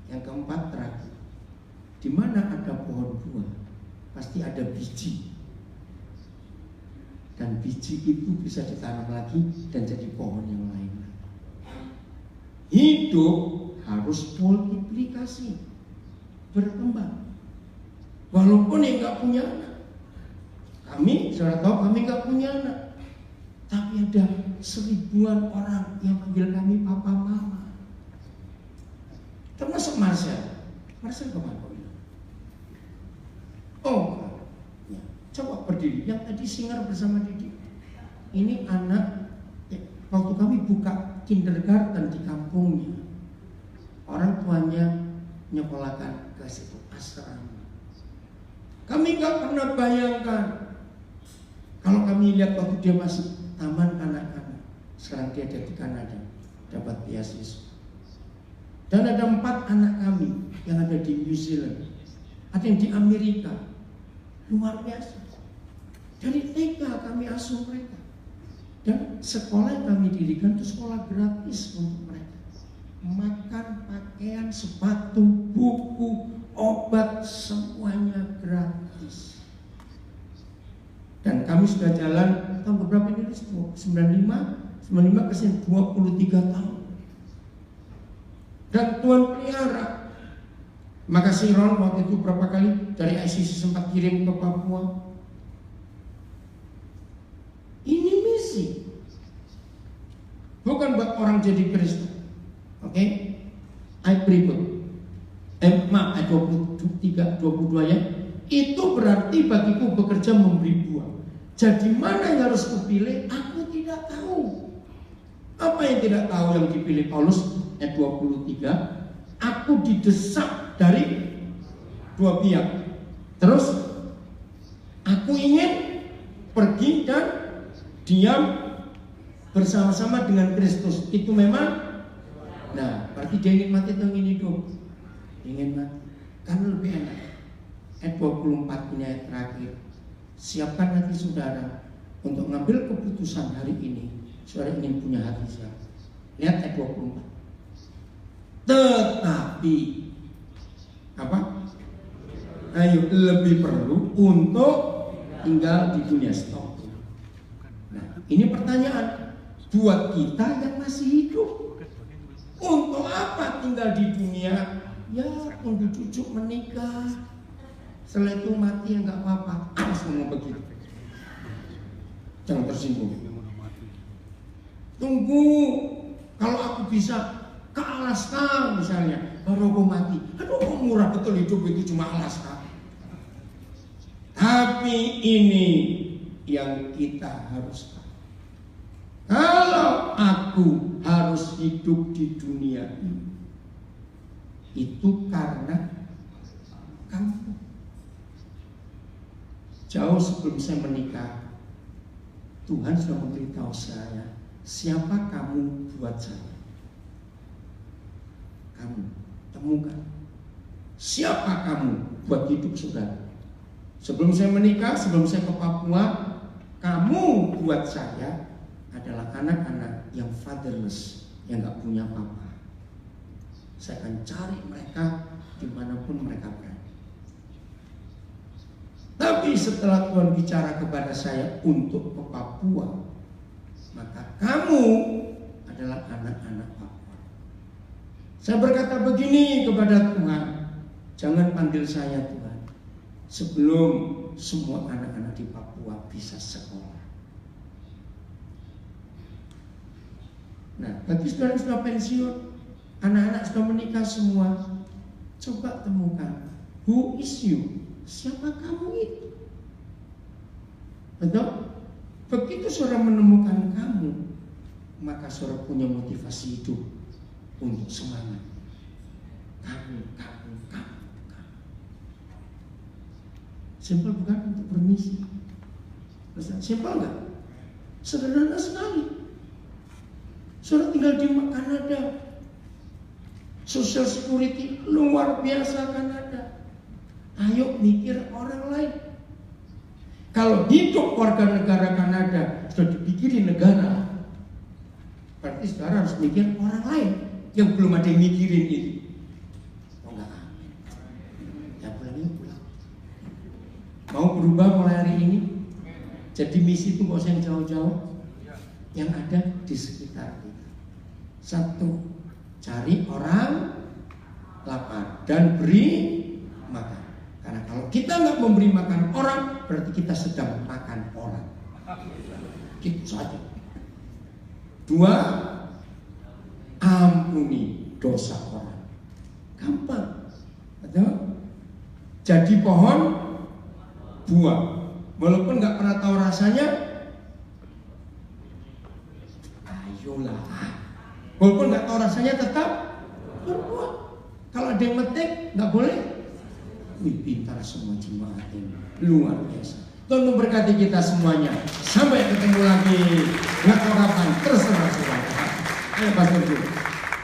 Speaker 1: Yang keempat terakhir, di mana ada pohon buah, pasti ada biji. Dan biji itu bisa ditanam lagi dan jadi pohon yang lain. Hidup harus multiplikasi, berkembang. Walaupun yang nggak punya anak, kami, saudara tahu kami nggak punya anak, tapi ada 1000-an orang yang manggil kami papa mama. Termasuk Marcel. Marcel kemana? Oh, ya. Coba berdiri. Yang tadi singar bersama Didi. Ini anak ya, waktu kami buka kindergarten di kampungnya, orang tuanya nyekolahkan ke situ asrama. Kami nggak pernah bayangkan kalau kami lihat waktu dia masih taman kanak-kanak, sekarang dia ada di Kanada, dapat beasiswa. Dan ada 4 anak kami yang ada di New Zealand, ada yang di Amerika, luar biasa. Dari TK kami asuh mereka, dan sekolah yang kami dirikan itu sekolah gratis untuk mereka. Makan, pakaian, sepatu, buku, obat, semuanya gratis. Dan kami sudah jalan tahun berapa ini? 95 ke sini 23 tahun. Dan Tuhan pelihara. Makasih Ron, waktu itu berapa kali dari ICC sempat kirim ke Papua. Ini misi, bukan buat orang jadi Kristen. Oke? Ayat berikut. Ayat 23, 22 ya. Itu berarti bagiku bekerja memberi buah. Jadi mana yang harus kupilih? Aku tidak tahu. Apa yang tidak tahu yang dipilih Paulus? Ayat 23. Aku didesak dari 2 pihak. Terus aku ingin pergi dan diam bersama-sama dengan Kristus. Itu memang. Nah, berarti dia ingin mati atau ingin hidup? Ingin mati. Karena lebih enak. Ayat 24 ini ayat terakhir. Siapkan hati saudara untuk ngambil keputusan hari ini. Saudara ingin punya hati siapa? Lihat ayat 24. Tetapi apa? Ayo, lebih perlu untuk tinggal di dunia. Stop. Nah, ini pertanyaan buat kita yang masih hidup. Untuk apa tinggal di dunia? Ya, tunggu cucu menikah. Setelah itu mati ya nggak apa-apa. Awas ngomong begitu. Jangan tersinggung. Tunggu, kalau aku bisa ke Alaska misalnya, baru aku mati. Aduh, murah betul hidup itu cuma Alaska. Tapi ini yang kita harus tahu. Kalau aku harus hidup di dunia ini, itu karena kamu. Jauh sebelum saya menikah, Tuhan sudah memberitahu saya, siapa kamu buat saya. Kamu temukan siapa kamu buat hidup saudara. Sebelum saya menikah, sebelum saya ke Papua, kamu buat saya adalah anak-anak yang fatherless, yang gak punya papa. Saya akan cari mereka dimanapun mereka berada. Tapi setelah Tuhan bicara kepada saya untuk ke Papua, maka kamu adalah anak-anak Papua. Saya berkata begini kepada Tuhan, jangan panggil saya Tuhan sebelum semua anak-anak di Papua bisa sekolah. Nah, bagi saudara sudah pensiun, anak-anak sudah menikah semua, coba temukan, who is you? Siapa kamu itu? Betul? Begitu saudara menemukan kamu, maka saudara punya motivasi hidup untuk semangat. Kamu. Simpel bukan untuk bermisi? Simpel enggak? Sederhana sekali. Saudara tinggal di Kanada, Social Security luar biasa Kanada. Ayo mikir orang lain. Kalau hidup warga negara Kanada sudah dipikirin negara, berarti saudara harus mikir orang lain yang belum ada yang mikirin itu. Oh enggak, ya pulang. Mau berubah mulai hari ini? Jadi misi itu gak usah yang jauh-jauh, yang ada di sekitar kita. Satu, cari orang lapar dan beri makan. Karena kalau kita nggak memberi makan orang, berarti kita sedang makan orang. Gitu saja. Dua, ampuni dosa orang. Gampang. Betul? Jadi pohon buah. Walaupun nggak pernah tahu rasanya, ayolah. Walaupun nggak tahu rasanya tetap berbuah. Kalau ada yang metik, nggak boleh. Wih, pintar semua jemaat ini, luar biasa. Tuhan memberkati kita semuanya. Sampai ketemu lagi. Nggak tahu kapan, terserah saudara. Ayo Pastor Ju.